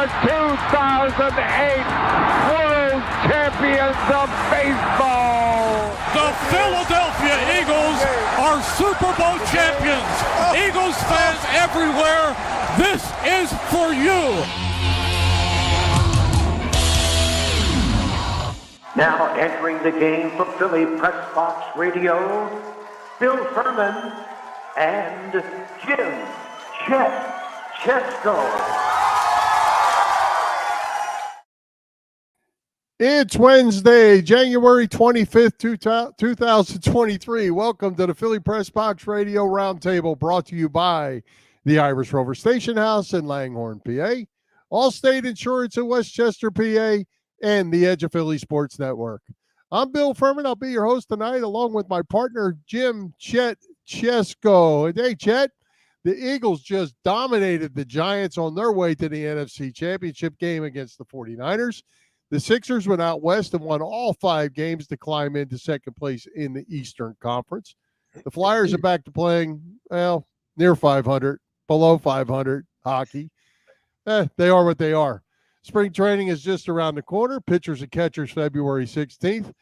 the 2008 World Champions of Baseball. The Philadelphia Eagles are Super Bowl champions. Eagles fans everywhere, this is for you. Now entering the game for Philly Press Box Radio, Bill Furman and Jim Chet Chesko. It's Wednesday, January 25th, 2023. Welcome to the Philly Press Box Radio Roundtable, brought to you by the Irish Rover Station House in Langhorne, PA, Allstate Insurance in Westchester, PA, and the Edge of Philly Sports Network. I'm Bill Furman. I'll be your host tonight, along with my partner, Jim Chet Chesko. And hey, Chet, the Eagles just dominated the Giants on their way to the NFC Championship game against the 49ers. The Sixers went out west and won all 5 games to climb into second place in the Eastern Conference. The Flyers are back to playing, well, near 500, below 500 hockey. They are what they are. Spring training is just around the corner. Pitchers and catchers February 16th.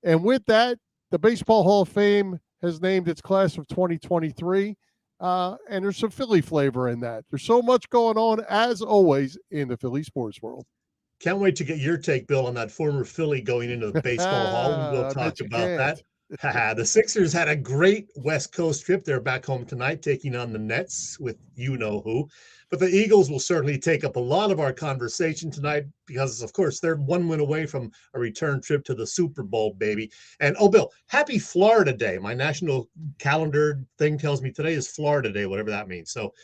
And with that, the Baseball Hall of Fame has named its class of 2023. And there's some Philly flavor in that. There's so much going on, as always, in the Philly sports world. Can't wait to get your take, Bill, on that former Philly going into the Baseball Hall. We'll talk about that. The Sixers had a great West Coast trip. They're back home tonight taking on the Nets with you-know-who. But the Eagles will certainly take up a lot of our conversation tonight because, of course, they're one win away from a return trip to the Super Bowl, baby. And, oh, Bill, happy Florida Day. My national calendar thing tells me today is Florida Day, whatever that means. So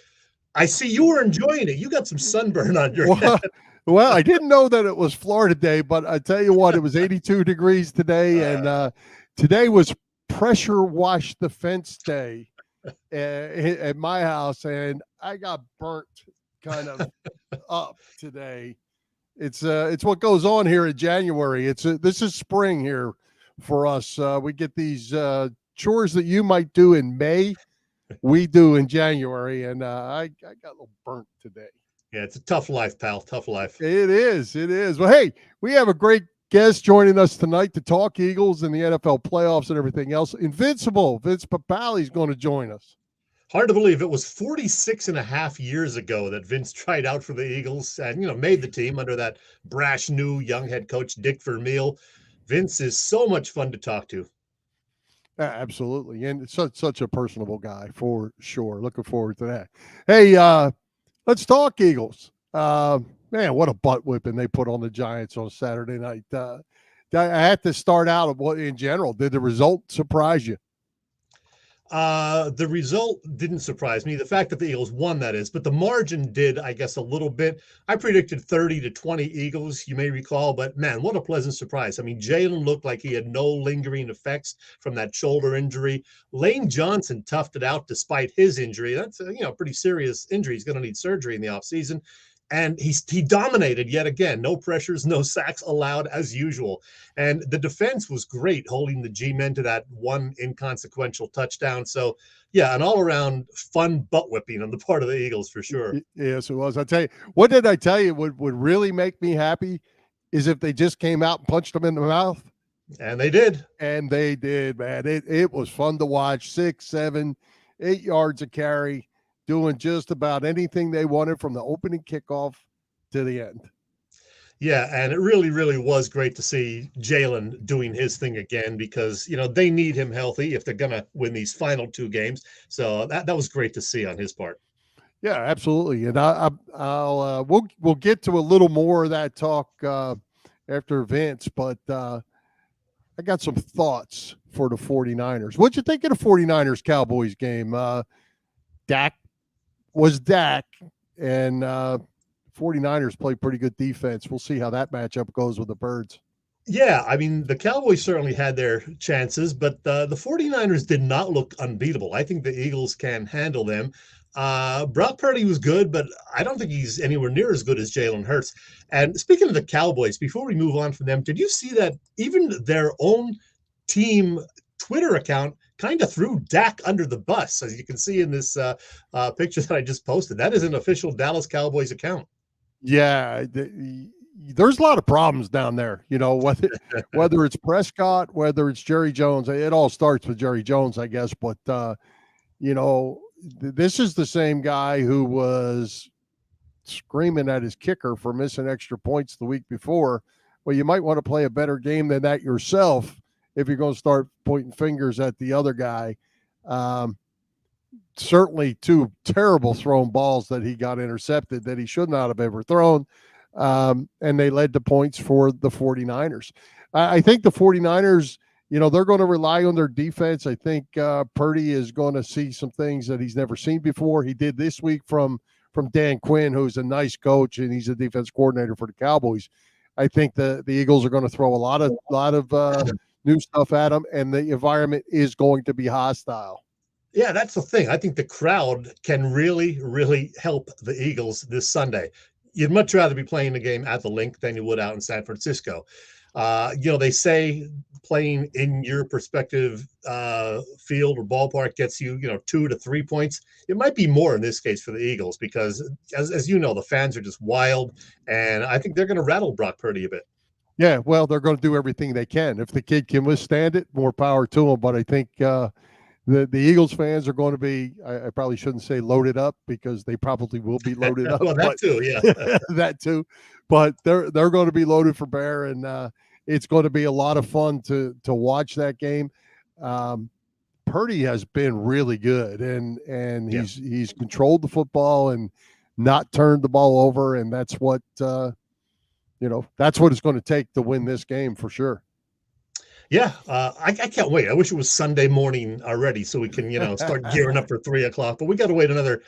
I see you were enjoying it. You got some sunburn on your head. Well, I didn't know that it was Florida Day, but I tell you what, it was 82 degrees today, and today was pressure wash the fence day at my house, and I got burnt kind of up today. It's what goes on here in January. This is spring here for us. We get these chores that you might do in May, we do in January, and I got a little burnt today. Yeah, it's a tough life, pal. Tough life. It is. Well, hey, we have a great guest joining us tonight to talk Eagles and the NFL playoffs and everything else. Invincible, Vince Papale is going to join us. Hard to believe it was 46 and a half years ago that Vince tried out for the Eagles and, made the team under that brash new young head coach, Dick Vermeil. Vince is so much fun to talk to. Absolutely. And it's such a personable guy for sure. Looking forward to that. Hey, let's talk Eagles. Man, what a butt whipping they put on the Giants on Saturday night. I had to start out in general. Did the result surprise you? The result didn't surprise me. The fact that the Eagles won, that is, but the margin did, I guess, a little bit. I predicted 30-20 Eagles, you may recall, but man, what a pleasant surprise. I mean, Jalen looked like he had no lingering effects from that shoulder injury. Lane Johnson toughed it out despite his injury. That's a pretty serious injury. He's going to need surgery in the offseason. And he dominated yet again. No pressures, no sacks allowed as usual. And the defense was great, holding the G-men to that one inconsequential touchdown. So, yeah, an all-around fun butt whipping on the part of the Eagles for sure. Yes, it was. I tell you, what did I tell you would really make me happy is if they just came out and punched them in the mouth. And they did. And they did, man. It was fun to watch. 6, 7, 8 yards a carry, doing just about anything they wanted from the opening kickoff to the end. Yeah, and it really, really was great to see Jalen doing his thing again because, they need him healthy if they're going to win these final 2 games. So that was great to see on his part. Yeah, absolutely. And we'll get to a little more of that talk after Vince, but I got some thoughts for the 49ers. What'd you think of the 49ers-Cowboys game? Dak was Dak, and 49ers play pretty good defense. We'll see how that matchup goes with the Birds. Yeah, I mean, the Cowboys certainly had their chances, but the 49ers did not look unbeatable. I think the Eagles can handle them. Brock Purdy was good, but I don't think he's anywhere near as good as Jalen Hurts. And speaking of the Cowboys, before we move on from them, did you see that even their own team Twitter account kind of threw Dak under the bus, as you can see in this picture that I just posted? That is an official Dallas Cowboys account. Yeah, there's a lot of problems down there. Whether it's Prescott, whether it's Jerry Jones, it all starts with Jerry Jones, I guess. But this is the same guy who was screaming at his kicker for missing extra points the week before. Well, you might want to play a better game than that yourself if you're going to start pointing fingers at the other guy. Certainly two terrible thrown balls that he got intercepted that he should not have ever thrown. And they led to points for the 49ers. I think the 49ers, they're going to rely on their defense. I think Purdy is going to see some things that he's never seen before. He did this week from Dan Quinn, who's a nice coach, and he's a defense coordinator for the Cowboys. I think the Eagles are going to throw a lot of new stuff at them, and the environment is going to be hostile. Yeah, that's the thing. I think the crowd can really, really help the Eagles this Sunday. You'd much rather be playing the game at the Link than you would out in San Francisco. They say playing in your perspective field or ballpark gets you, 2 to 3 points. It might be more in this case for the Eagles because, as you know, the fans are just wild, and I think they're going to rattle Brock Purdy a bit. Yeah, well, they're going to do everything they can. If the kid can withstand it, more power to him. But I think the Eagles fans are going to be, I probably shouldn't say loaded up because they probably will be loaded up. Well, that too, yeah. That too. But they're going to be loaded for bear, and it's going to be a lot of fun to watch that game. Purdy has been really good, and he's controlled the football and not turned the ball over, and that's what that's what it's going to take to win this game for sure. Yeah, I can't wait. I wish it was Sunday morning already so we can, start gearing up for 3 o'clock. But we got to wait another,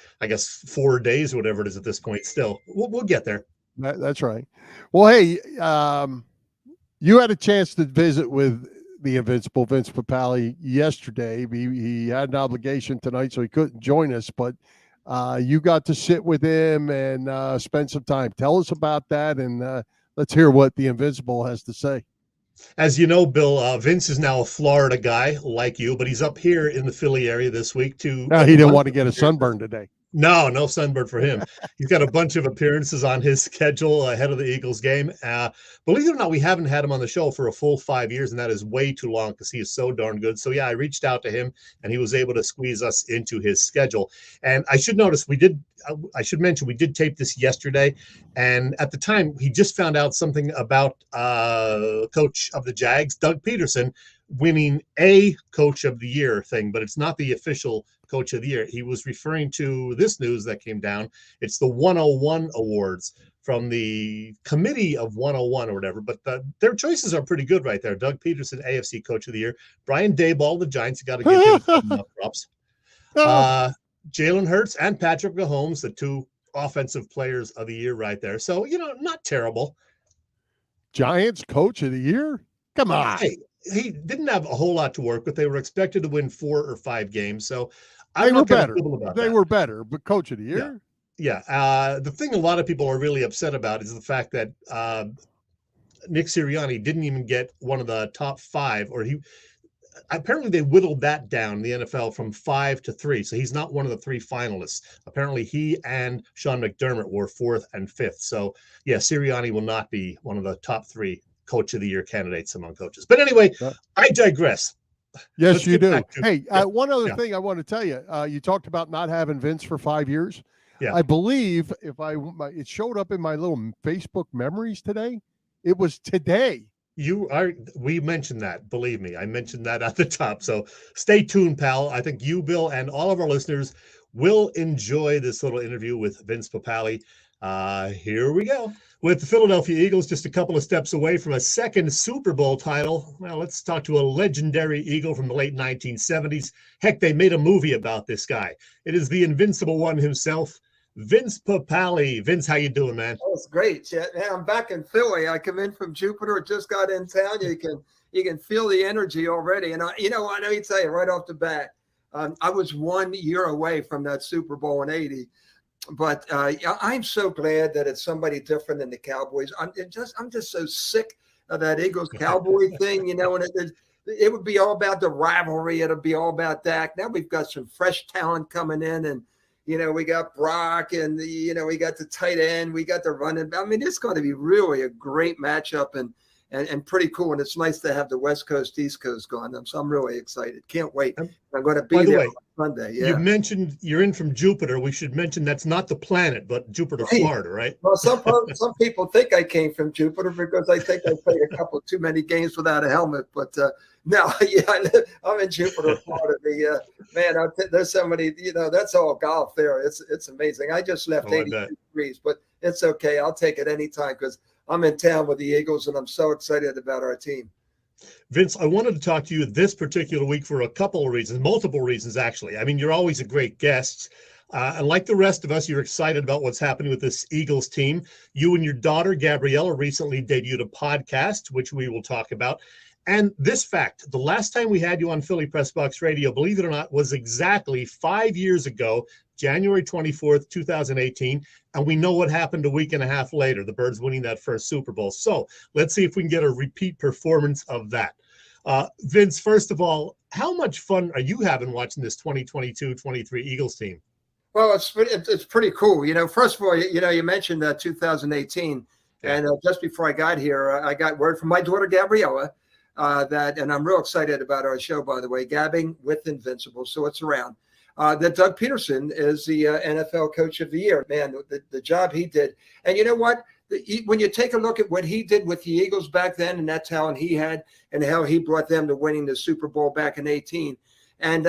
4 days or whatever it is at this point. Still, we'll get there. That's right. Well, hey, you had a chance to visit with the invincible Vince Papale yesterday. He had an obligation tonight, so he couldn't join us. But you got to sit with him and spend some time. Tell us about that, and let's hear what the invincible has to say. As you know, Bill, Vince is now a Florida guy like you, but he's up here in the Philly area this week too. No, he didn't want to get a sunburn today. No sunburn for him. He's got a bunch of appearances on his schedule ahead of the Eagles game. Believe it or not, we haven't had him on the show for a full 5 years, and that is way too long because he is so darn good. So, yeah, I reached out to him, and he was able to squeeze us into his schedule. And I should mention we did tape this yesterday, and at the time, he just found out something about coach of the Jags, Doug Peterson, winning a Coach of the Year thing, but it's not the official Coach of the Year. He was referring to this news that came down. It's the 101 awards from the committee of 101 or whatever, but their choices are pretty good right there. Doug Peterson, AFC Coach of the Year. Brian Daboll, the Giants, you got to give him some props. Jalen Hurts and Patrick Mahomes, the two offensive players of the year right there. So, not terrible. Giants Coach of the Year? Come on. Hey, he didn't have a whole lot to work with. They were expected to win 4 or 5 games. So they were better. They were better, but Coach of the Year? Yeah. The thing a lot of people are really upset about is the fact that Nick Sirianni didn't even get one of the top 5, or apparently they whittled that down, the NFL, from 5 to 3. So he's not one of the 3 finalists. Apparently he and Sean McDermott were 4th and 5th. So yeah, Sirianni will not be one of the top 3 Coach of the Year candidates among coaches. But anyway, I digress. Yes, you do. Hey, one other thing I want to tell you. You talked about not having Vince for 5 years. Yeah. I believe it showed up in my little Facebook memories today. It was today. We mentioned that. Believe me, I mentioned that at the top. So stay tuned, pal. I think you, Bill, and all of our listeners will enjoy this little interview with Vince Papale. Here we go. With the Philadelphia Eagles just a couple of steps away from a second Super Bowl title, well, let's talk to a legendary Eagle from the late 1970s. Heck, they made a movie about this guy. It is the invincible one himself, Vince Papale. Vince, how you doing, man? Oh, it's great, Chet. Hey, I'm back in Philly. I come in from Jupiter. Just got in town. You can feel the energy already. And I know you tell you right off the bat, I was 1 year away from that Super Bowl in '80. But I'm so glad that it's somebody different than the Cowboys. I'm just so sick of that Eagles Cowboy thing, and it would be all about the rivalry. It'll be all about that. Now we've got some fresh talent coming in, and We got Brock, and we got the tight end, we got the running. I mean, it's going to be really a great matchup and pretty cool. And it's nice to have the West Coast, East Coast going. So I'm really excited. Can't wait. I'm going to be there on Sunday. Yeah. You mentioned you're in from Jupiter. We should mention that's not the planet, but Jupiter, Florida, right? Well, some people think I came from Jupiter because I think I played a couple too many games without a helmet. But no, I'm in Jupiter, Florida. There's so many. That's all golf there. It's amazing. I just left 82 degrees, but it's okay. I'll take it anytime because I'm in town with the Eagles, and I'm so excited about our team. Vince, I wanted to talk to you this particular week for a couple of reasons, multiple reasons, actually. I mean, you're always a great guest. And like the rest of us, you're excited about what's happening with this Eagles team. You and your daughter, Gabriella, recently debuted a podcast, which we will talk about. And this fact, the last time we had you on Philly Press Box Radio, believe it or not, was exactly 5 years ago, January 24th, 2018. And we know what happened a week and a half later, the Birds winning that first Super Bowl. So let's see if we can get a repeat performance of that. Vince, first of all, how much fun are you having watching this 2022-23 Eagles team? Well, it's pretty cool. First of all, you mentioned 2018. Yeah. And just before I got here, I got word from my daughter, Gabriella, and I'm real excited about our show, by the way, Gabbing with Invincible. So it's around. That Doug Peterson is the NFL Coach of the Year. Man, the job he did. And you know what? When you take a look at what he did with the Eagles back then and that talent he had and how he brought them to winning the Super Bowl back in 2018. And,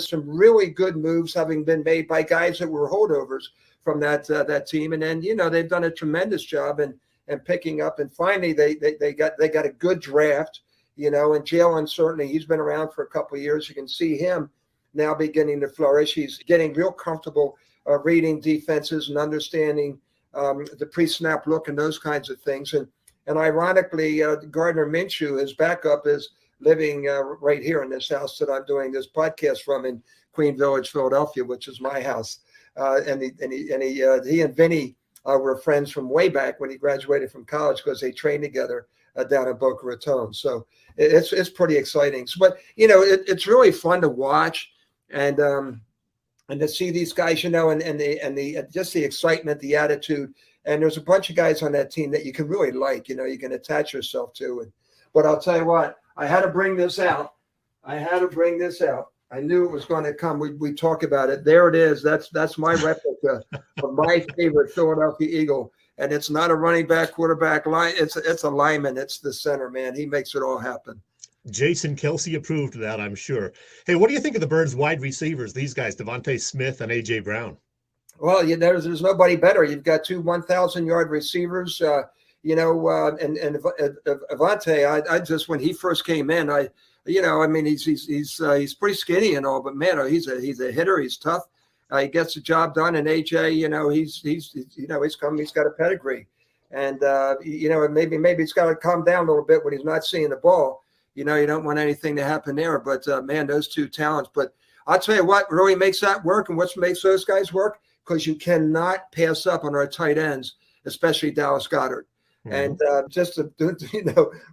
some really good moves having been made by guys that were holdovers from that team. And then, they've done a tremendous job and picking up. And finally, they got a good draft, and Jalen, certainly, he's been around for a couple of years. You can see him now beginning to flourish. He's getting real comfortable reading defenses and understanding the pre-snap look and those kinds of things. And ironically, Gardner Minshew, his backup, is living right here in this house that I'm doing this podcast from in Queen Village, Philadelphia, which is my house. And he and Vinny were friends from way back when he graduated from college because they trained together down in Boca Raton. So it's pretty exciting. So, but it's really fun to watch and to see these guys, and the just the excitement, the attitude. And there's a bunch of guys on that team that you can really like. You can attach yourself to. But I'll tell you what, I had to bring this out. I knew it was going to come. We talk about it. There it is. That's my replica of my favorite Philadelphia Eagle. And it's not a running back, quarterback line. It's a lineman. It's the center, man. He makes it all happen. Jason Kelsey approved of that, I'm sure. Hey, what do you think of the Birds wide receivers, these guys, Devontae Smith and A.J. Brown? Well, there's nobody better. You've got two 1,000-yard receivers, and Avante, I just, when he first came in, he's pretty skinny and all, but man, he's a hitter. He's tough. He gets the job done. And AJ, he's got a pedigree, and maybe it's got to calm down a little bit when he's not seeing the ball. You don't want anything to happen there, but man, those two talents. But I'll tell you what really makes that work, and what makes those guys work, because you cannot pass up on our tight ends, especially Dallas Goedert. And just to,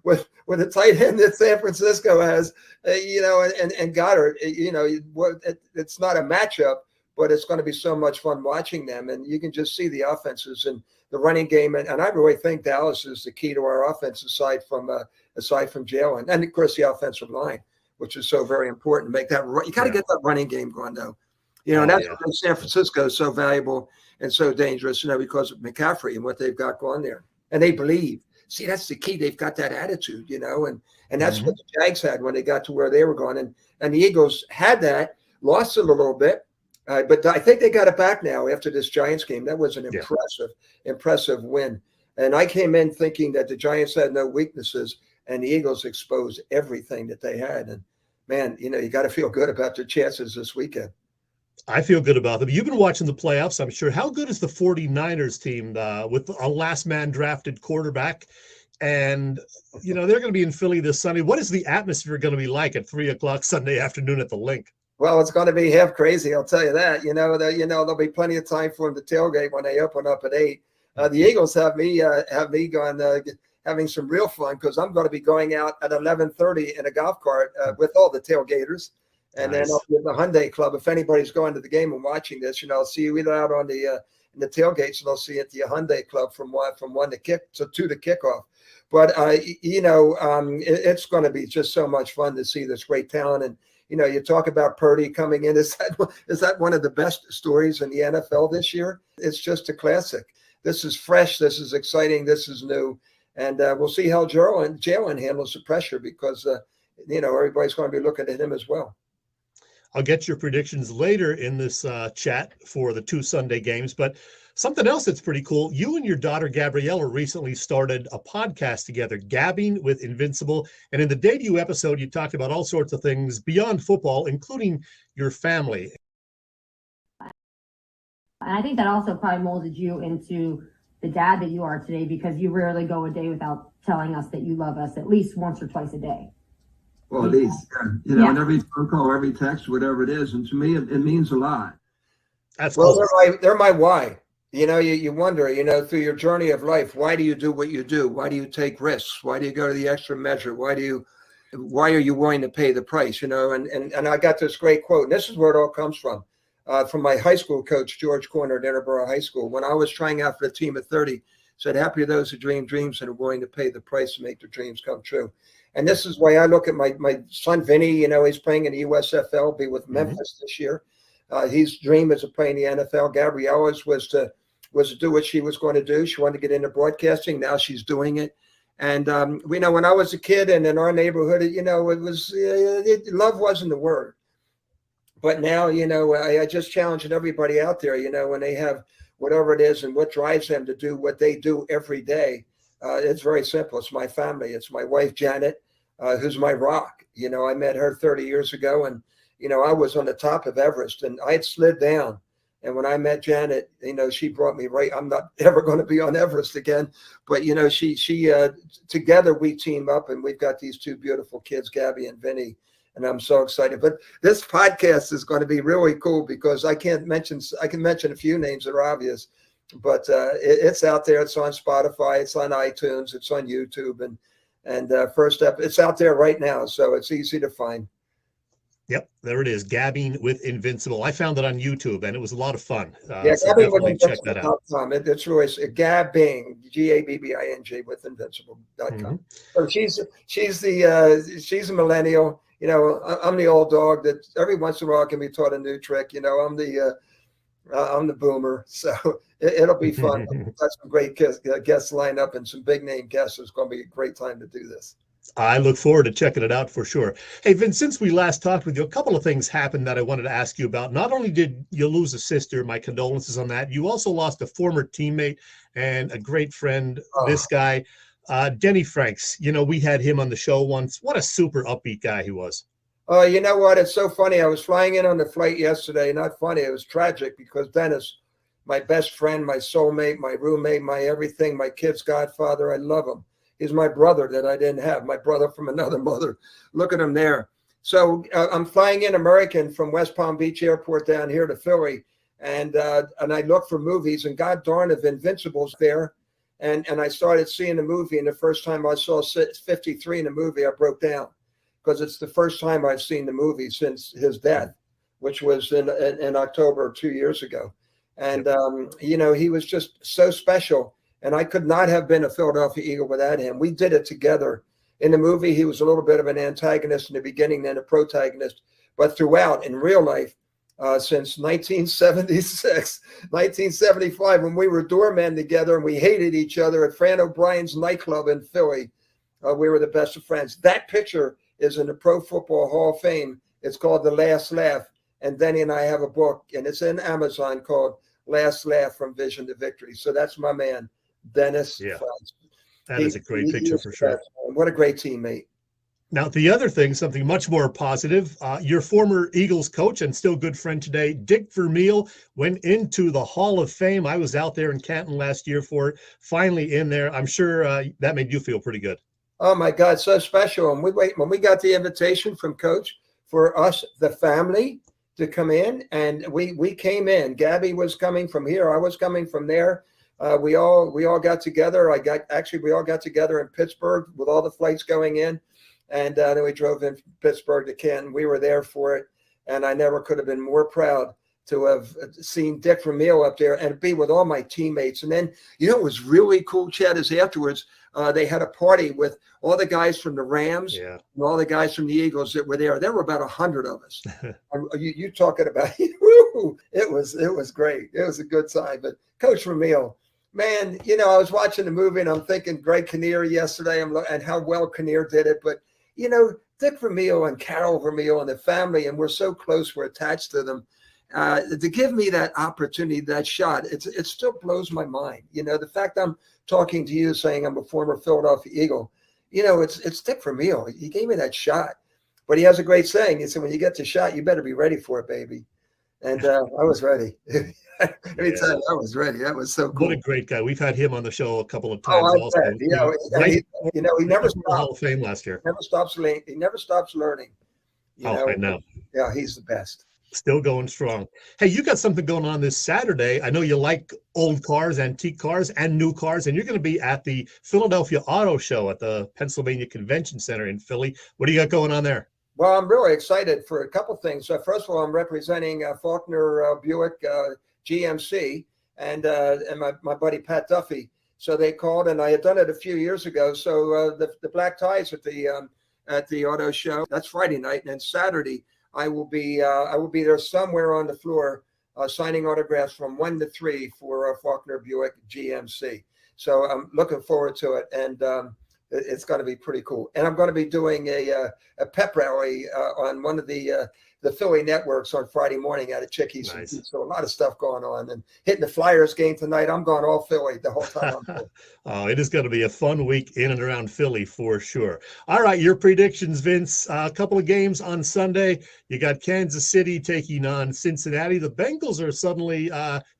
with the tight end that San Francisco has, and Goddard, it's not a matchup, but it's going to be so much fun watching them. And you can just see the offenses and the running game. And I really think Dallas is the key to our offense aside from Jalen. And of course the offensive line, which is so very important to make that. You got to get that running game going though. And that's why San Francisco is so valuable and so dangerous, because of McCaffrey and what they've got going there. And they believe. See, that's the key. They've got that attitude, and that's what the Jags had when they got to where they were going. And the Eagles had that, lost it a little bit, but I think they got it back now after this Giants game. That was an impressive win. And I came in thinking that the Giants had no weaknesses, and the Eagles exposed everything that they had. And man, you got to feel good about their chances this weekend. I feel good about them. You've been watching the playoffs, I'm sure. How good is the 49ers team with a last man drafted quarterback? And, they're going to be in Philly this Sunday. What is the atmosphere going to be like at 3:00 Sunday afternoon at the Link? Well, it's going to be half crazy. I'll tell you that. There'll be plenty of time for them to tailgate when they open up at 8. The Eagles have me going, having some real fun, because I'm going to be going out at 11:30 in a golf cart with all the tailgaters. And Nice. then up with the Hyundai Club, if anybody's going to the game and watching this, I'll see you either out on the in the tailgates, and I'll see you at the Hyundai Club from one to the kickoff. But it's going to be just so much fun to see this great talent. And you talk about Purdy coming in. Is that one of the best stories in the NFL this year? It's just a classic. This is fresh. This is exciting. This is new. And we'll see how Jalen handles the pressure because, everybody's going to be looking at him as well. I'll get your predictions later in this chat for the 2 Sunday games. But something else that's pretty cool, you and your daughter Gabriella recently started a podcast together, Gabbing with Invincible. And in the debut episode, you talked about all sorts of things beyond football, including your family. And I think that also probably molded you into the dad that you are today, because you rarely go a day without telling us that you love us at least once or twice a day. Well, at least, and every phone call, every text, whatever it is. And to me, it means a lot. That's well, cool. they're my why. You wonder, through your journey of life, why do you do what you do? Why do you take risks? Why do you go to the extra measure? Why are you willing to pay the price? And I got this great quote, and this is where it all comes from my high school coach, George Corner at Interboro High School. When I was trying out for the team at 30, said, happy are those who dream dreams and are willing to pay the price to make their dreams come true. And this is why I look at my son, Vinny, he's playing in the USFL, be with Memphis this year. His dream is to play in the NFL. Gabriella's was to do what she was going to do. She wanted to get into broadcasting. Now she's doing it. And, when I was a kid and in our neighborhood, love wasn't the word. But now, I just challenge everybody out there, when they have whatever it is and what drives them to do what they do every day. It's very simple. It's my family. It's my wife, Janet, who's my rock. I met her 30 years ago, and, I was on the top of Everest, and I had slid down. And when I met Janet, she brought me right. I'm not ever going to be on Everest again. But, she together we team up, and we've got these 2 beautiful kids, Gabby and Vinny. And I'm so excited. But this podcast is going to be really cool because I can mention a few names that are obvious. But it's out there. It's on Spotify. It's on iTunes. It's on YouTube. And first up, it's out there right now. So it's easy to find. Yep, there it is. Gabbing with Invincible. I found it on YouTube, and it was a lot of fun. So definitely check that out. It's really Gabbing, Gabbing with Invincible.com. So she's a millennial. I'm the old dog that every once in a while can be taught a new trick. I'm the boomer, so it'll be fun. Got some great guests lined up and some big name guests. It's going to be a great time to do this. I look forward to checking it out for sure. Hey, Vince, since we last talked with you, a couple of things happened that I wanted to ask you about. Not only did you lose a sister, my condolences on that, you also lost a former teammate and a great friend, this guy, Denny Franks. We had him on the show once. What a super upbeat guy he was. Oh, you know what? It's so funny. I was flying in on the flight yesterday. Not funny. It was tragic because Dennis, my best friend, my soulmate, my roommate, my everything, my kid's godfather, I love him. He's my brother that I didn't have, my brother from another mother. Look at him there. So I'm flying in American from West Palm Beach Airport down here to Philly. And I look for movies, and God darn if Invincible's there. And I started seeing the movie, and the first time I saw 53 in the movie, I broke down because it's the first time I've seen the movie since his death, which was in October 2 years ago. And, he was just so special. And I could not have been a Philadelphia Eagle without him. We did it together. In the movie, he was a little bit of an antagonist in the beginning, then a protagonist. But throughout, in real life, since 1976, 1975, when we were doormen together and we hated each other at Fran O'Brien's nightclub in Philly, we were the best of friends. That picture is in the Pro Football Hall of Fame. It's called The Last Laugh. And Denny and I have a book, and it's in Amazon called Last Laugh from Vision to Victory. So that's my man, Dennis. Yeah, that is a great picture for sure. What a great teammate. Now, the other thing, something much more positive, your former Eagles coach and still good friend today, Dick Vermeil, went into the Hall of Fame. I was out there in Canton last year for it, finally in there. I'm sure that made you feel pretty good. Oh, my God, so special. And when we got the invitation from Coach for us, the family, to come in, and we came in. Gabby was coming from here. I was coming from there. We all got together. We all got together in Pittsburgh with all the flights going in. And then we drove in from Pittsburgh to Canton. We were there for it. And I never could have been more proud to have seen Dick Vermeil up there and be with all my teammates. And then, what was really cool, Chet, is afterwards, they had a party with all the guys from the Rams and all the guys from the Eagles that were there. There were about 100 of us. you talking about it was great. It was a good time. But Coach Vermeil, man, I was watching the movie and I'm thinking Greg Kinnear yesterday and how well Kinnear did it. But, Dick Vermeil and Carol Vermeil and the family, and we're so close, we're attached to them. To give me that opportunity, that shot, it still blows my mind. The fact I'm talking to you saying I'm a former Philadelphia Eagle, it's Dick Vermeil. He gave me that shot. But he has a great saying. He said, when you get the shot, you better be ready for it, baby. And I was ready. Let me tell you, I was ready. That was so cool. What a great guy. We've had him on the show a couple of times also. He never stopped. Hall of Fame last year. He never stops learning. I know. Yeah, he's the best. Still going strong. Hey, you got something going on this Saturday. I know you like old cars, antique cars, and new cars, and you're going to be at the Philadelphia Auto Show at the Pennsylvania Convention Center in Philly. What do you got going on there? Well, I'm really excited for a couple things. First of all, I'm representing Faulkner Buick GMC and my buddy Pat Duffy. So they called, and I had done it a few years ago. So the black ties at the auto show. That's Friday night, and then Saturday I will be there somewhere on the floor signing autographs from 1 to 3 for Faulkner Buick GMC. So I'm looking forward to it, and it's going to be pretty cool. And I'm going to be doing a pep rally on one of the Philly networks on Friday morning out of Chickies. Nice. So a lot of stuff going on, and hitting the Flyers game tonight. I'm going all Philly the whole time. Oh, it is going to be a fun week in and around Philly for sure. All right, your predictions, Vince. A couple of games on Sunday. You got Kansas City taking on Cincinnati. The Bengals are suddenly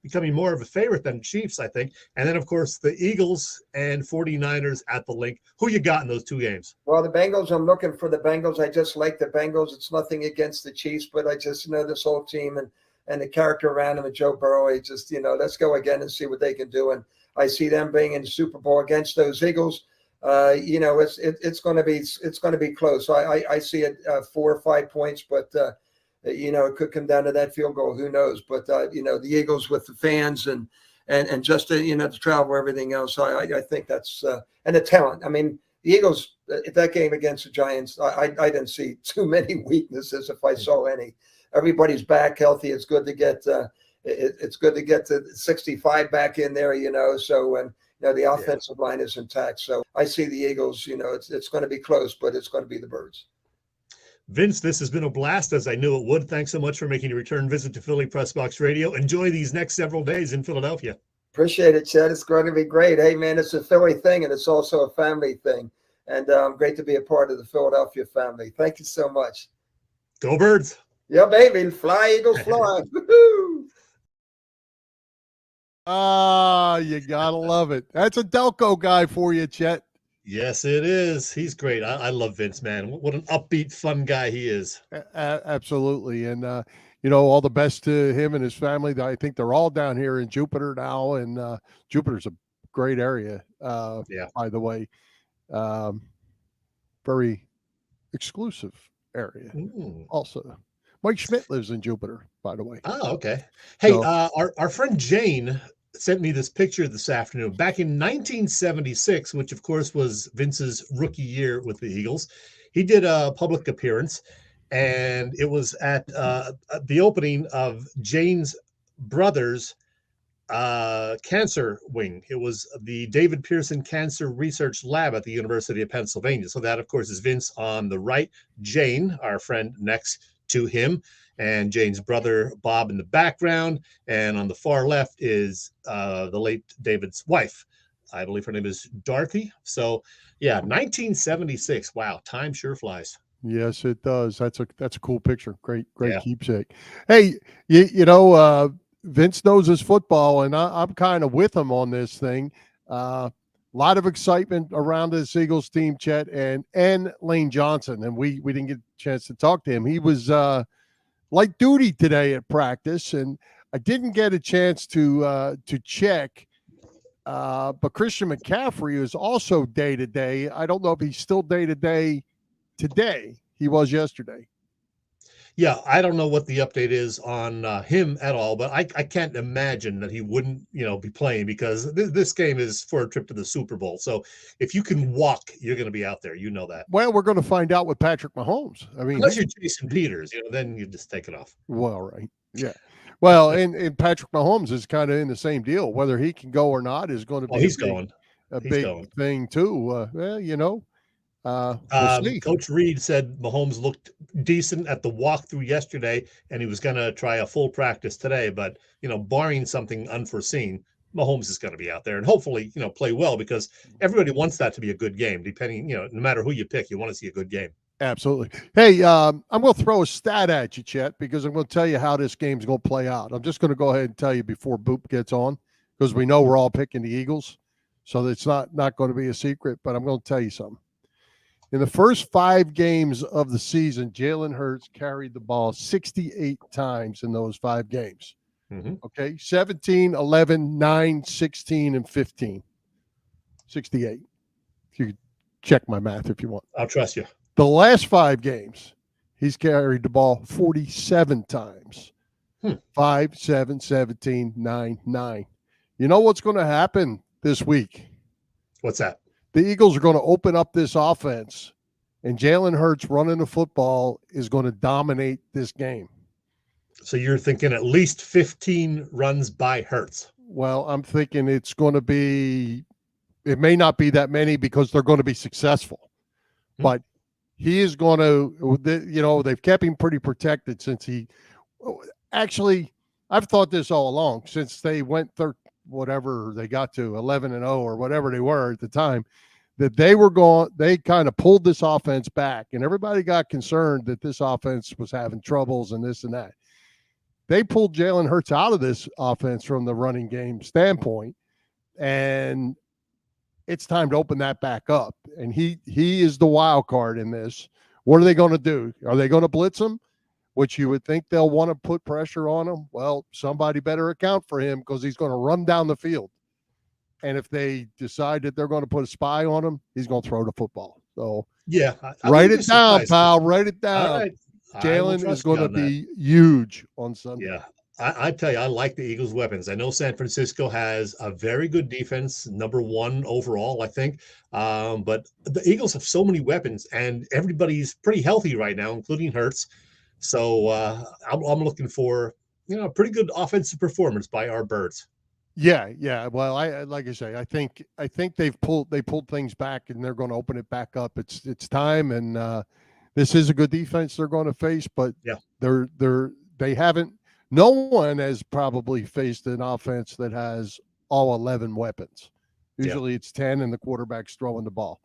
becoming more of a favorite than Chiefs, I think. And then, of course, the Eagles and 49ers at the Link. Who you got in those two games? Well, the Bengals, I'm looking for the Bengals. I just like the Bengals. It's nothing against the Chiefs, but I just know this whole team and the character around them and Joe Burrow. Just, let's go again and see what they can do. And I see them being in the Super Bowl against those Eagles. It's going to be close. I see it 4 or 5 points, but it could come down to that field goal. Who knows? But the Eagles with the fans and just the travel, everything else. I think that's and the talent. I mean, the Eagles, that game against the Giants, I didn't see too many weaknesses if I saw any. Everybody's back healthy. It's good to get it's good to get to 65 back in there, So and the offensive line is intact. So I see the Eagles. It's going to be close, but it's going to be the Birds. Vince, this has been a blast, as I knew it would. Thanks so much for making a return visit to Philly Press Box Radio. Enjoy these next several days in Philadelphia. Appreciate it, Chet. It's going to be great. Hey, man, it's a Philly thing, and it's also a family thing. And great to be a part of the Philadelphia family. Thank you so much. Go Birds. Yeah, baby. Fly, Eagles, fly. Woo-hoo. You gotta love it. That's a Delco guy for you, Chet. Yes, it is. He's great. I love Vince, man. What an upbeat, fun guy he is. Absolutely. And, all the best to him and his family. I think they're all down here in Jupiter now. And Jupiter's a great area, by the way. Very exclusive area also. Mike Schmidt lives in Jupiter, by the way. Oh, okay. Hey, so, our friend Jane sent me this picture this afternoon. Back in 1976, which of course was Vince's rookie year with the Eagles, he did a public appearance, and it was at the opening of Jane's brother's cancer wing. It was the David Pearson Cancer Research Lab at the University of Pennsylvania. So that, of course, is Vince on the right, Jane, our friend, next to him, and Jane's brother Bob in the background, and on the far left is the late David's wife. I believe her name is Dorothy. So yeah, 1976. Wow, time sure flies. Yes, it does. That's a cool picture. Great keepsake. Hey, Vince knows his football, and I'm kind of with him on this thing. A lot of excitement around this Eagles team, Chet, and Lane Johnson. And we didn't get a chance to talk to him. He was light duty today at practice, and I didn't get a chance to check. But Christian McCaffrey is also day-to-day. I don't know if he's still day-to-day today. He was yesterday. Yeah, I don't know what the update is on him at all, but I can't imagine that he wouldn't, be playing because this game is for a trip to the Super Bowl. So if you can walk, you're going to be out there. You know that. Well, we're going to find out with Patrick Mahomes. I mean, Unless you're Jason Peters, then you just take it off. well, right. Yeah. Well, and Patrick Mahomes is kind of in the same deal. Whether he can go or not is going to be He's a big, going. a He's big going. thing too. We'll see. Coach Reed said Mahomes looked decent at the walkthrough yesterday, and he was going to try a full practice today. But, barring something unforeseen, Mahomes is going to be out there and hopefully, play well because everybody wants that to be a good game, depending, no matter who you pick, you want to see a good game. Absolutely. Hey, I'm going to throw a stat at you, Chet, because I'm going to tell you how this game's going to play out. I'm just going to go ahead and tell you before Boop gets on because we know we're all picking the Eagles. So it's not going to be a secret, but I'm going to tell you something. In the first 5 games of the season, Jalen Hurts carried the ball 68 times in those 5 games. Mm-hmm. Okay, 17, 11, 9, 16, and 15. 68. You can check my math if you want. I'll trust you. The last 5 games, he's carried the ball 47 times. 5, 7, 17, 9, 9. You know what's going to happen this week? What's that? The Eagles are going to open up this offense, and Jalen Hurts running the football is going to dominate this game. So you're thinking at least 15 runs by Hurts. Well, I'm thinking it's going to be – it may not be that many because they're going to be successful. But he is going to – they've kept him pretty protected since he – actually, I've thought this all along since they went whatever they got to 11-0 or whatever they were at the time, that they kind of pulled this offense back, and everybody got concerned that this offense was having troubles and this and that. They pulled Jalen Hurts out of this offense from the running game standpoint, and it's time to open that back up. And he is the wild card in this. What are they going to do? Are they going to blitz him? Which you would think they'll want to put pressure on him. Well, somebody better account for him because he's going to run down the field. And if they decide that they're going to put a spy on him, he's going to throw the football. So yeah, write it down, pal. Write it down. All right. Jalen is going to be huge on Sunday. Yeah, I tell you, I like the Eagles' weapons. I know San Francisco has a very good defense, number 1 overall, I think. But the Eagles have so many weapons, and everybody's pretty healthy right now, including Hurts. So I'm looking for a pretty good offensive performance by our Birds. Yeah. Well, like I say, I think they pulled things back, and they're going to open it back up. It's time, and this is a good defense they're going to face, but yeah, they haven't. No one has probably faced an offense that has all 11 weapons. Usually it's 10, and the quarterback's throwing the ball.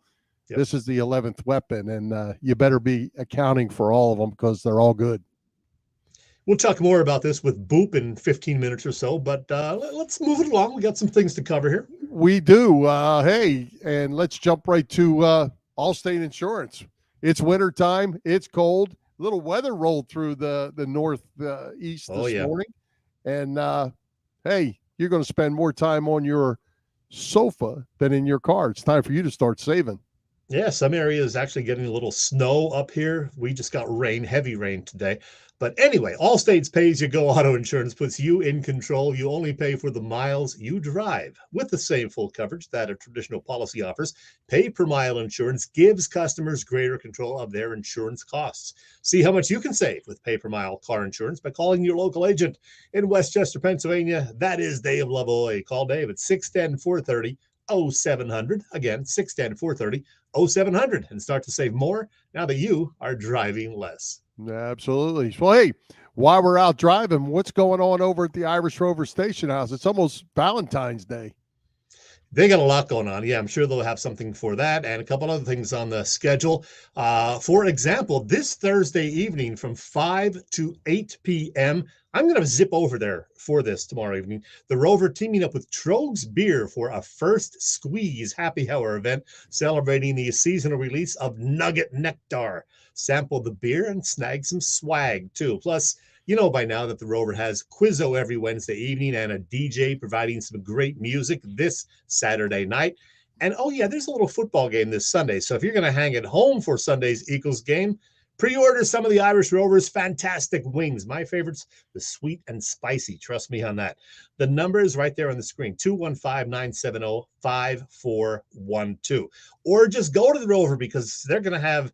Yep. This is the 11th weapon, and you better be accounting for all of them because they're all good. We'll talk more about this with Boop in 15 minutes or so, but let's move it along. We got some things to cover here. We do. Hey, and let's jump right to Allstate Insurance. It's winter time. It's cold. A little weather rolled through the northeast this morning. And, hey, you're going to spend more time on your sofa than in your car. It's time for you to start saving. Yeah, some areas actually getting a little snow up here. We just got rain, heavy rain today. But anyway, Allstate's pay-as-you-go auto insurance puts you in control. You only pay for the miles you drive. With the same full coverage that a traditional policy offers, pay-per-mile insurance gives customers greater control of their insurance costs. See how much you can save with pay-per-mile car insurance by calling your local agent in Westchester, Pennsylvania. That is Dave Lavoie. Call Dave at 610-430-0700. Again, 610-430-0700 and start to save more now that you are driving less. Absolutely. Well, hey, while we're out driving, what's going on over at the Irish Rover Station House? It's almost Valentine's Day. They got a lot going on. Yeah, I'm sure they'll have something for that and a couple other things on the schedule. For example, this Thursday evening from 5 to 8 p.m., I'm going to zip over there for this tomorrow evening. The Rover teaming up with Trogs Beer for a First Squeeze happy hour event celebrating the seasonal release of Nugget Nectar. Sample the beer and snag some swag, too. Plus, you know by now that the Rover has Quizzo every Wednesday evening and a DJ providing some great music this Saturday night. And, oh, yeah, there's a little football game this Sunday. So if you're going to hang at home for Sunday's Eagles game, Pre-order some of the Irish Rovers' fantastic wings. My favorites, the sweet and spicy. Trust me on that. The number is right there on the screen, 215-970-5412. Or just go to the Rover because they're going to have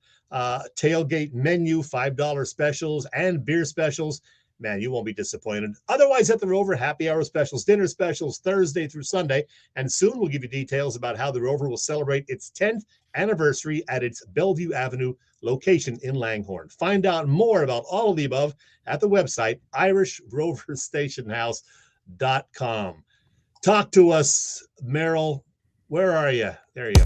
tailgate menu, $5 specials, and beer specials. Man, you won't be disappointed. Otherwise, at the Rover, happy hour specials, dinner specials, Thursday through Sunday. And soon we'll give you details about how the Rover will celebrate its 10th anniversary at its Bellevue Avenue location in Langhorne. Find out more about all of the above at the website, IrishRoverStationHouse.com. Talk to us, Merrill. Where are you? There you go.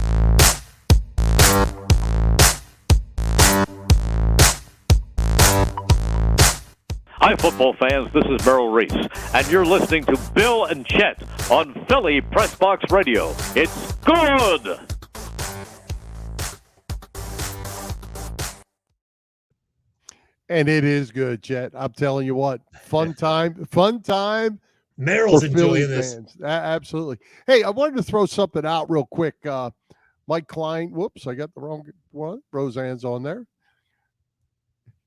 Hi, football fans. This is Merrill Reese, and you're listening to Bill and Chet on Philly Press Box Radio. It's good! And it is good, Chet. I'm telling you what, fun time. Merrill's enjoying this. Absolutely. Hey, I wanted to throw something out real quick. Mike Klein. Whoops, I got the wrong one. Roseanne's on there.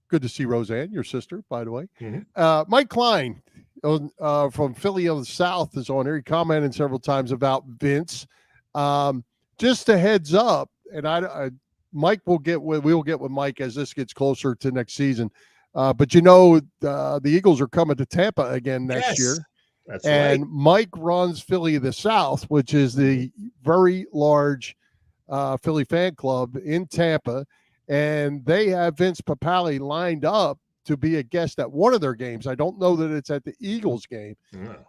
Good to see Roseanne, your sister, by the way. Mm-hmm. Mike Klein from Philly of the South is on here. He commented several times about Vince. Just a heads up, and Mike will get with Mike as this gets closer to next season. But the Eagles are coming to Tampa again next year. That's and right. Mike runs Philly of the South, which is the very large Philly fan club in Tampa. And they have Vince Papale lined up to be a guest at one of their games. I don't know that it's at the Eagles game,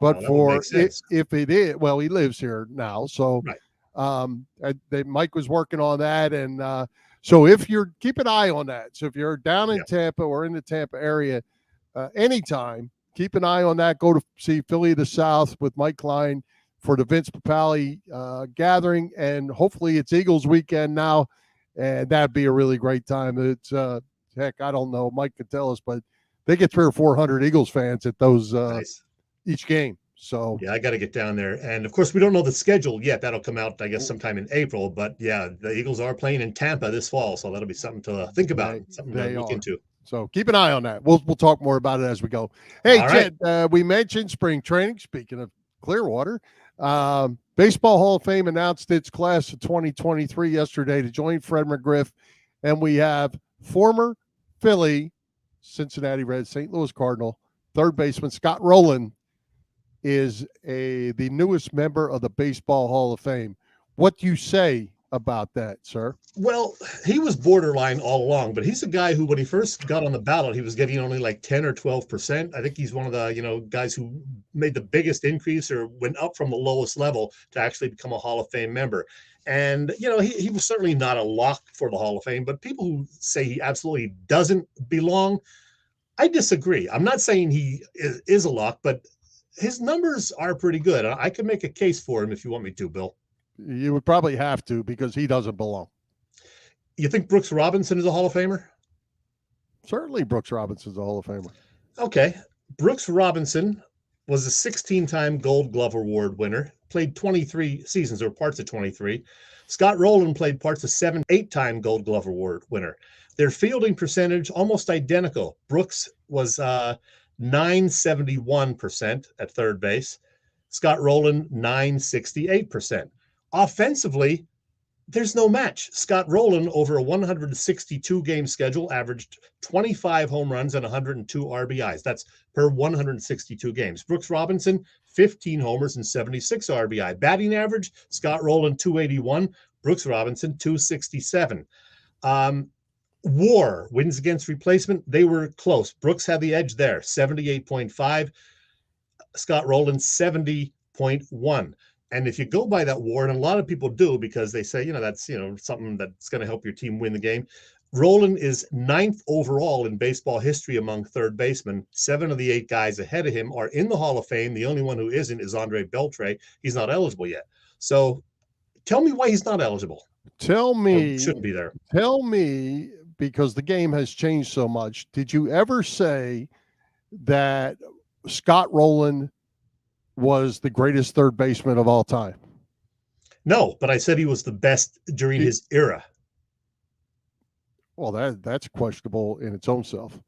but if it is, well, he lives here now. So Mike was working on that. And so if you're, keep an eye on that. So if you're down in Tampa or in the Tampa area anytime, keep an eye on that. Go to see Philly of the South with Mike Klein for the Vince Papale gathering. And hopefully it's Eagles weekend now. And that'd be a really great time. It's heck, I don't know. Mike could tell us, but they get 300 or 400 Eagles fans at those each game. So yeah, I got to get down there. And of course, we don't know the schedule yet. That'll come out, I guess, sometime in April. But yeah, the Eagles are playing in Tampa this fall, so that'll be something to think about, something to look into. So keep an eye on that. We'll talk more about it as we go. Hey, Chet, we mentioned spring training. Speaking of Clearwater. Baseball Hall of Fame announced its class of 2023 yesterday to join Fred McGriff, and we have former Philly, Cincinnati Reds, St. Louis Cardinal, third baseman Scott Rolen is the newest member of the Baseball Hall of Fame. What do you say about that, sir? Well, he was borderline all along, but he's a guy who, when he first got on the ballot, he was getting only like 10 or 12%. I think he's one of the, guys who made the biggest increase or went up from the lowest level to actually become a Hall of Fame member. And, he was certainly not a lock for the Hall of Fame, but people who say he absolutely doesn't belong, I disagree. I'm not saying he is a lock, but his numbers are pretty good. I could make a case for him if you want me to, Bill. You would probably have to, because he doesn't belong. You think Brooks Robinson is a Hall of Famer? Certainly Brooks Robinson's a Hall of Famer. Okay. Brooks Robinson was a 16-time Gold Glove Award winner, played 23 seasons or parts of 23. Scott Rolen played parts of 7 8-time Gold Glove Award winner. Their fielding percentage almost identical. Brooks was 971% at third base. Scott Rolen, 968%. Offensively, there's no match. Scott Rolen, over a 162-game schedule, averaged 25 home runs and 102 RBIs. That's per 162 games. Brooks Robinson, 15 homers and 76 RBI. Batting average, Scott Rolen, 281. Brooks Robinson, 267. WAR, wins against replacement, they were close. Brooks had the edge there, 78.5. Scott Rolen, 70.1. And if you go by that WAR, and a lot of people do because they say, that's, something that's going to help your team win the game. Rolen is 9th overall in baseball history among third basemen. 7 of the 8 guys ahead of him are in the Hall of Fame. The only one who isn't is Andre Beltre. He's not eligible yet. So tell me why he's not eligible. Tell me. Or shouldn't be there. Tell me, because the game has changed so much. Did you ever say that Scott Rolen was the greatest third baseman of all time? No, but I said he was the best during his era. Well, that's questionable in its own self.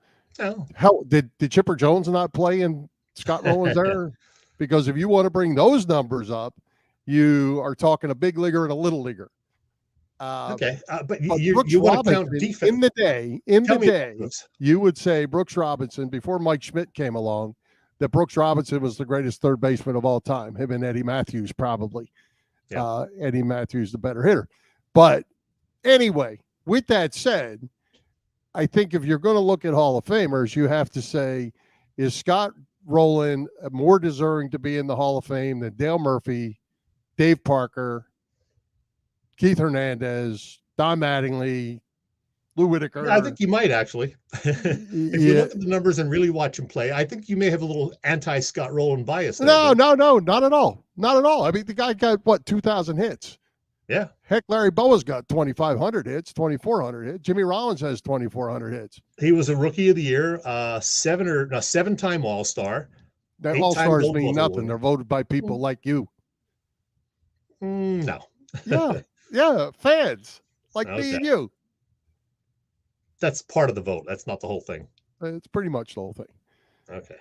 Oh. How did Chipper Jones not play in Scott Rolen's era? Because if you want to bring those numbers up, you are talking a big leaguer and a little leaguer. Okay, but But you Brooks want to Robinson, count defense in the day, Brooks. you would say Brooks Robinson, before Mike Schmidt came along, that Brooks Robinson was the greatest third baseman of all time. Him and Eddie Matthews, probably. Yeah. Eddie Matthews, the better hitter. But anyway, with that said, I think if you're going to look at Hall of Famers, you have to say, is Scott Rolen more deserving to be in the Hall of Fame than Dale Murphy, Dave Parker, Keith Hernandez, Don Mattingly, Lou Whitaker? Yeah, I think you might actually. If you look at the numbers and really watch him play, I think you may have a little anti-Scott Rolen bias there. No, not at all. Not at all. I mean, the guy got, 2,000 hits? Yeah. Heck, Larry Bowa's got 2,500 hits, 2,400 hits. Jimmy Rollins has 2,400 hits. He was a Rookie of the Year, seven-time All-Star. That All-Stars mean nothing. They're voted by people like you. No. Yeah, fans like me and you. That's part of the vote. That's not the whole thing. It's pretty much the whole thing. Okay.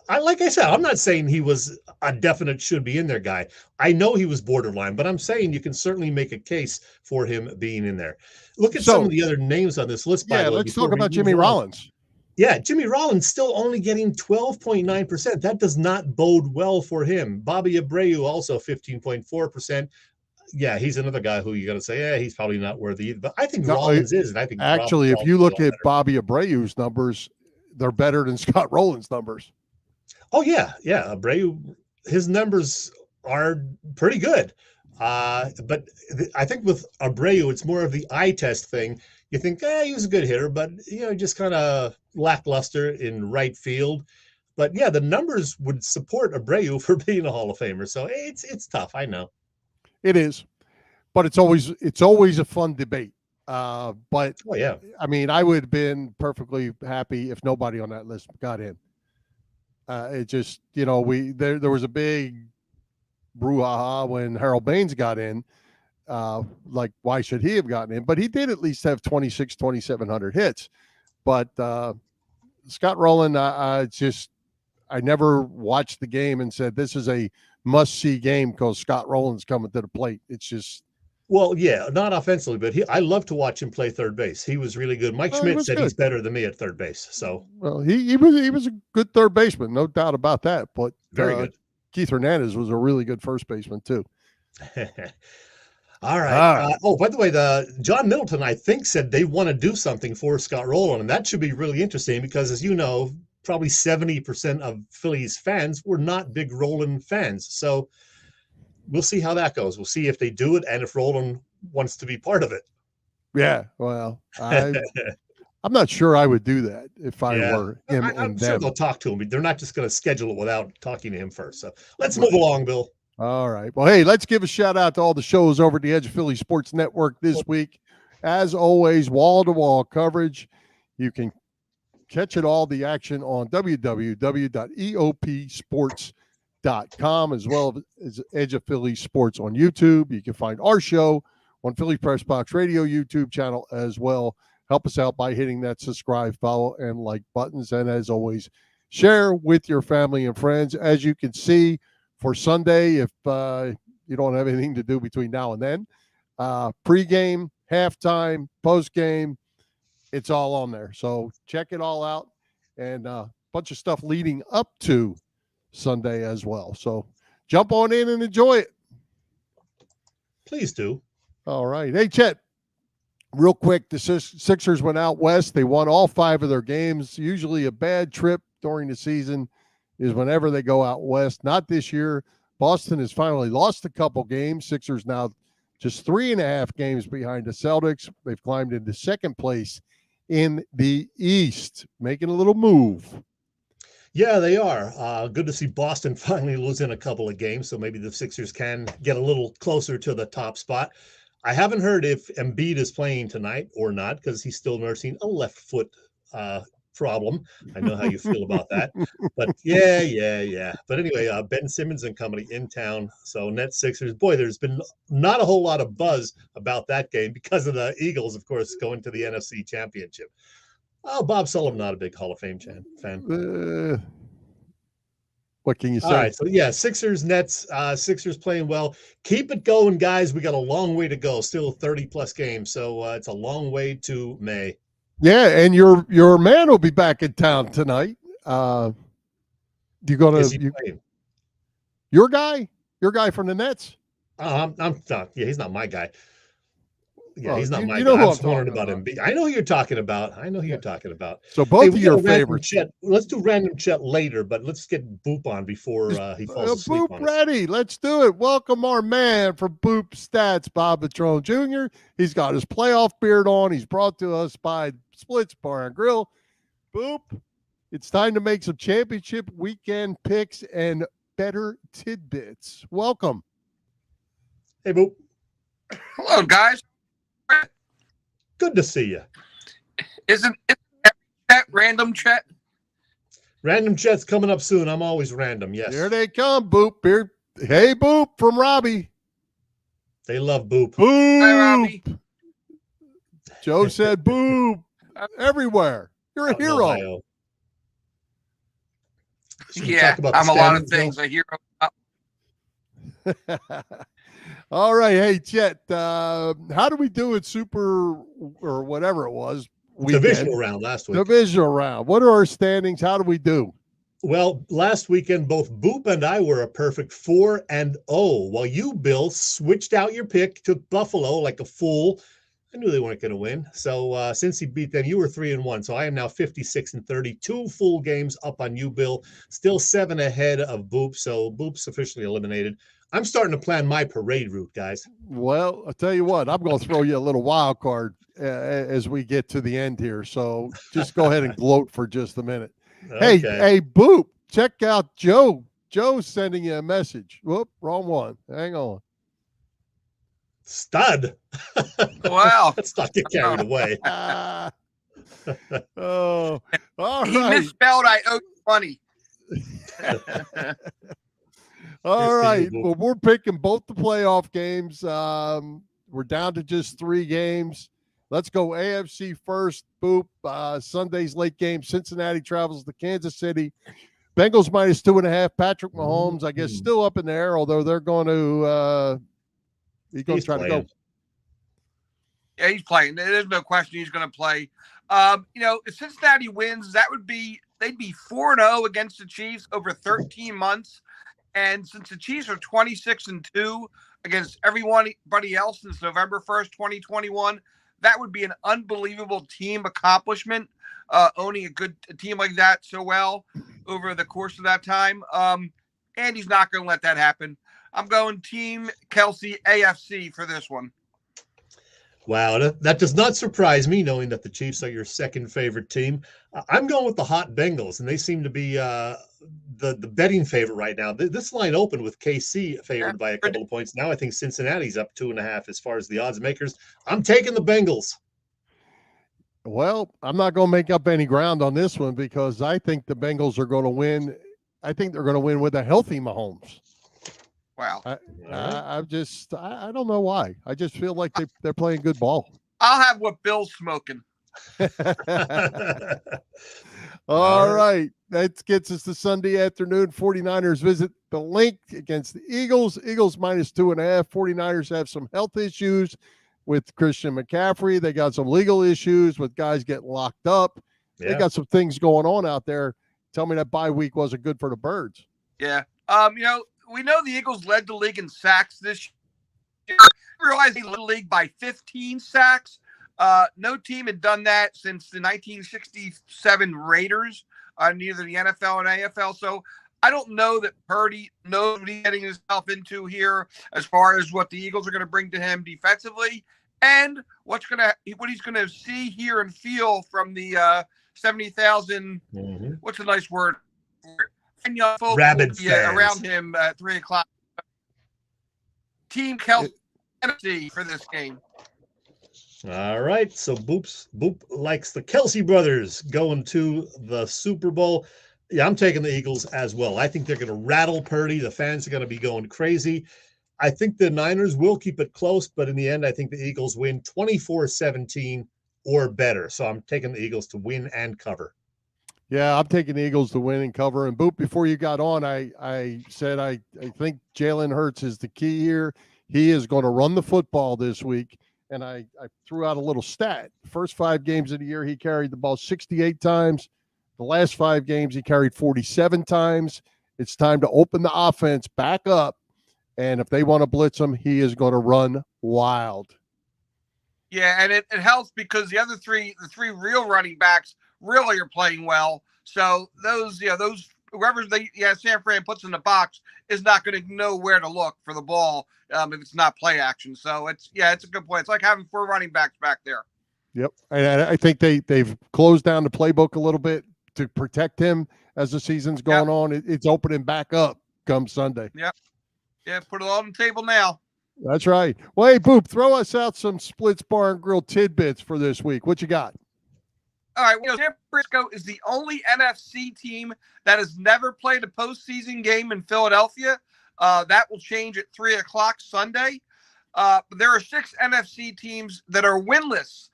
Like I said, I'm not saying he was a definite should be in there guy. I know he was borderline, but I'm saying you can certainly make a case for him being in there. Look at some of the other names on this list. By the way, let's talk about Jimmy Rollins. Yeah, Jimmy Rollins still only getting 12.9%. That does not bode well for him. Bobby Abreu also 15.4%. Yeah, he's another guy who you're going to say, yeah, he's probably not worthy. But I think Rollins is. And I think actually, if you look at Bobby Abreu's numbers, they're better than Scott Rolen's numbers. Oh, yeah. Yeah. Abreu, his numbers are pretty good. But I think with Abreu, it's more of the eye test thing. You think, he was a good hitter, but, just kind of lackluster in right field. But, yeah, the numbers would support Abreu for being a Hall of Famer. So it's tough. I know. It is. But it's always a fun debate. But, oh, yeah. I mean, I would have been perfectly happy if nobody on that list got in. It just, there was a big brouhaha when Harold Baines got in. Like, why should he have gotten in? But he did at least have 2,700 hits. But Scott Rolen, I never watched the game and said this is a must-see game because Scott Rolen's coming to the plate. It's just. Well, yeah, not offensively, but I love to watch him play third base. He was really good. Mike Schmidt said he's better than me at third base. So, well, he was a good third baseman, no doubt about that. But very good. Keith Hernandez was a really good first baseman too. All right. By the way, John Middleton, I think, said they want to do something for Scott Rolen, and that should be really interesting because, as you know, probably 70% of Phillies fans were not big Rolen fans. So we'll see how that goes. We'll see if they do it and if Rolen wants to be part of it. Yeah, well, I'm not sure I would do that if I were him. I'm sure they'll talk to him. They're not just going to schedule it without talking to him first. So let's move along, Bill. All right. Well, hey, let's give a shout out to all the shows over at the Edge of Philly Sports Network this week. As always, wall-to-wall coverage. You can catch it all, the action on www.eopsports.com, as well as Edge of Philly Sports on YouTube. You can find our show on Philly Press Box Radio YouTube channel as well. Help us out by hitting that subscribe, follow, and like buttons. And as always, share with your family and friends. As you can see, for Sunday, if you don't have anything to do between now and then, pregame, halftime, postgame, it's all on there. So check it all out, and a bunch of stuff leading up to Sunday as well. So jump on in and enjoy it. Please do. All right. Hey, Chet, real quick, the Sixers went out west. They won all 5 of their games. Usually a bad trip during the season is whenever they go out west. Not this year. Boston has finally lost a couple games. Sixers now just 3.5 games behind the Celtics. They've climbed into second place in the East, making a little move. Yeah, they are. Good to see Boston finally losing a couple of games, so maybe the Sixers can get a little closer to the top spot. I haven't heard if Embiid is playing tonight or not because he's still nursing a left foot problem. I know how you feel about that. But yeah. But anyway, Ben Simmons and company in town. So Nets Sixers. Boy, there's been not a whole lot of buzz about that game because of the Eagles, of course, going to the NFC Championship. Oh, Bob Sullivan, not a big Hall of Fame fan. What can you say? All right, so yeah, Sixers, Nets, Sixers playing well. Keep it going, guys. We got a long way to go. Still 30-plus games, so it's a long way to May. Yeah, and your man will be back in town tonight. You gonna your guy from the Nets? I'm not. Yeah, he's not my guy. Yeah, he's not my guy. I was wondering about him. I know who you're talking about. So both of your favorites. Chet. Let's do random Chet later, but let's get Boop on before he falls asleep. Boop ready. Let's do it. Welcome our man from Boop Stats, Bob Patrone Jr. He's got his playoff beard on. He's brought to us by Splits Bar and Grill. Boop, it's time to make some championship weekend picks and better tidbits. Welcome. Hey, Boop. Hello, guys. Good to see you. Isn't that random Chet? Random Chet's coming up soon. I'm always random. Yes. Here they come, Boop. Here. Hey, Boop from Robbie. They love Boop. Boop. Hi, Robbie. Joe said Boop everywhere. You're a hero. Ohio. Yeah, I'm a lot of things. A hero. All right. Hey, Chet, how do we do at Super or whatever it was? Divisional round last week. Divisional round. What are our standings? How do we do? Well, last weekend, both Boop and I were a perfect 4-0, while you, Bill, switched out your pick, took Buffalo like a fool. I knew they weren't going to win. So since he beat them, you were 3-1. So I am now 56-30, 2 full games up on you, Bill. Still 7 ahead of Boop. So Boop's officially eliminated. I'm starting to plan my parade route, guys. Well, I'll tell you what, I'm going to throw you a little wild card as we get to the end here. So just go ahead and gloat for just a minute. Okay. Hey, Boop, check out Joe. Joe's sending you a message. Whoop, wrong one. Hang on. Stud. Wow. Let's not get carried away. Oh, all He right. misspelled I owe you money. All right. Well, we're picking both the playoff games. We're down to just 3 games. Let's go AFC first. Boop. Sunday's late game. Cincinnati travels to Kansas City. Bengals -2.5. Patrick Mahomes, I guess, still up in the air, although they're going to he's going to try to go. Yeah, he's playing. There's no question he's going to play. If Cincinnati wins, they'd be 4-0 against the Chiefs over 13 months. And since the Chiefs are 26-2 against everybody else since November 1st, 2021, that would be an unbelievable team accomplishment, owning a team like that so well over the course of that time. And he's not going to let that happen. I'm going Team Kelsey AFC for this one. Wow, that does not surprise me, knowing that the Chiefs are your second favorite team. I'm going with the hot Bengals, and they seem to be the betting favorite right now. This line opened with KC favored by a couple of points. Now I think Cincinnati's up 2.5 as far as the odds makers. I'm taking the Bengals. Well, I'm not going to make up any ground on this one because I think the Bengals are going to win. I think they're going to win with a healthy Mahomes. Wow. I don't know why. I just feel like they're playing good ball. I'll have what Bill's smoking. All right. That gets us to Sunday afternoon. 49ers visit the Link against the Eagles. Eagles -2.5. 49ers have some health issues with Christian McCaffrey. They got some legal issues with guys getting locked up. Yeah. They got some things going on out there. Tell me that bye week wasn't good for the Birds. Yeah. We know the Eagles led the league in sacks this year. I realized they led the league by 15 sacks. No team had done that since the 1967 Raiders, neither the NFL and AFL. So I don't know that Purdy knows what he's getting himself into here as far as what the Eagles are going to bring to him defensively and what he's going to see, hear, and feel from the 70,000. Mm-hmm. What's a nice word for it? And young folks rabid around him at 3:00. Team Kelsey NFC for this game. All right. So Boop likes the Kelsey brothers going to the Super Bowl. Yeah, I'm taking the Eagles as well. I think they're going to rattle Purdy. The fans are going to be going crazy. I think the Niners will keep it close, but in the end, I think the Eagles win 24-17 or better. So I'm taking the Eagles to win and cover. Yeah, I'm taking the Eagles to win and cover. And Boop, before you got on, I said I think Jalen Hurts is the key here. He is going to run the football this week. And I threw out a little stat. First 5 games of the year, he carried the ball 68 times. The last 5 games, he carried 47 times. It's time to open the offense back up. And if they want to blitz him, he is going to run wild. Yeah, and it helps because the three real running backs really are playing well. So those whoever San Fran puts in the box is not going to know where to look for the ball if it's not play action. So it's a good point. It's like having 4 running backs back there. Yep, and I think they've closed down the playbook a little bit to protect him as the season's going on. It's opening back up come Sunday. Yep. Yeah, put it all on the table now. That's right. Well, hey, Boop, throw us out some Splits Bar and Grill tidbits for this week. What you got? All right, San Francisco is the only NFC team that has never played a postseason game in Philadelphia. That will change at 3:00 Sunday. But there are 6 NFC teams that are winless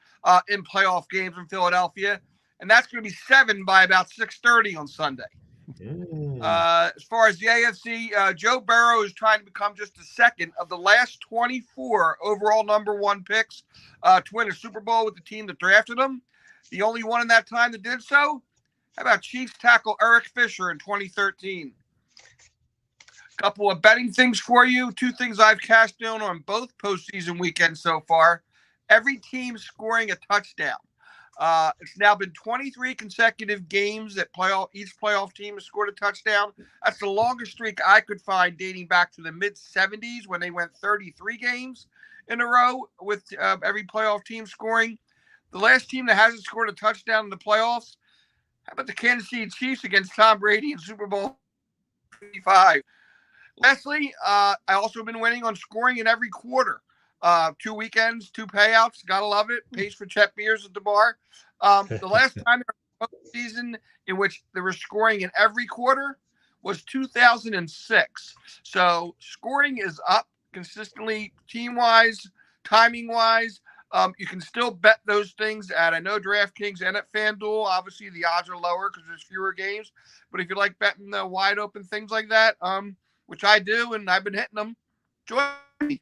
in playoff games in Philadelphia, and that's going to be 7 by about 6:30 on Sunday. As far as the AFC, Joe Burrow is trying to become just the second of the last 24 overall #1 picks to win a Super Bowl with the team that drafted him. The only one in that time that did so? How about Chiefs tackle Eric Fisher in 2013? A couple of betting things for you. 2 things I've cashed in on both postseason weekends so far. Every team scoring a touchdown. It's now been 23 consecutive games that each playoff team has scored a touchdown. That's the longest streak I could find dating back to the mid-'70s when they went 33 games in a row with every playoff team scoring. The last team that hasn't scored a touchdown in the playoffs, how about the Kansas City Chiefs against Tom Brady in Super Bowl 55? Lastly, I also have been winning on scoring in every quarter. 2 weekends, 2 payouts. Gotta love it. Pays for Chet beers at the bar. The last time there was a season in which there was scoring in every quarter was 2006. So scoring is up consistently, team-wise, timing-wise. You can still bet those things at, I know, DraftKings and at FanDuel. Obviously, the odds are lower because there's fewer games. But if you like betting the wide open things like that, which I do, and I've been hitting them, join me.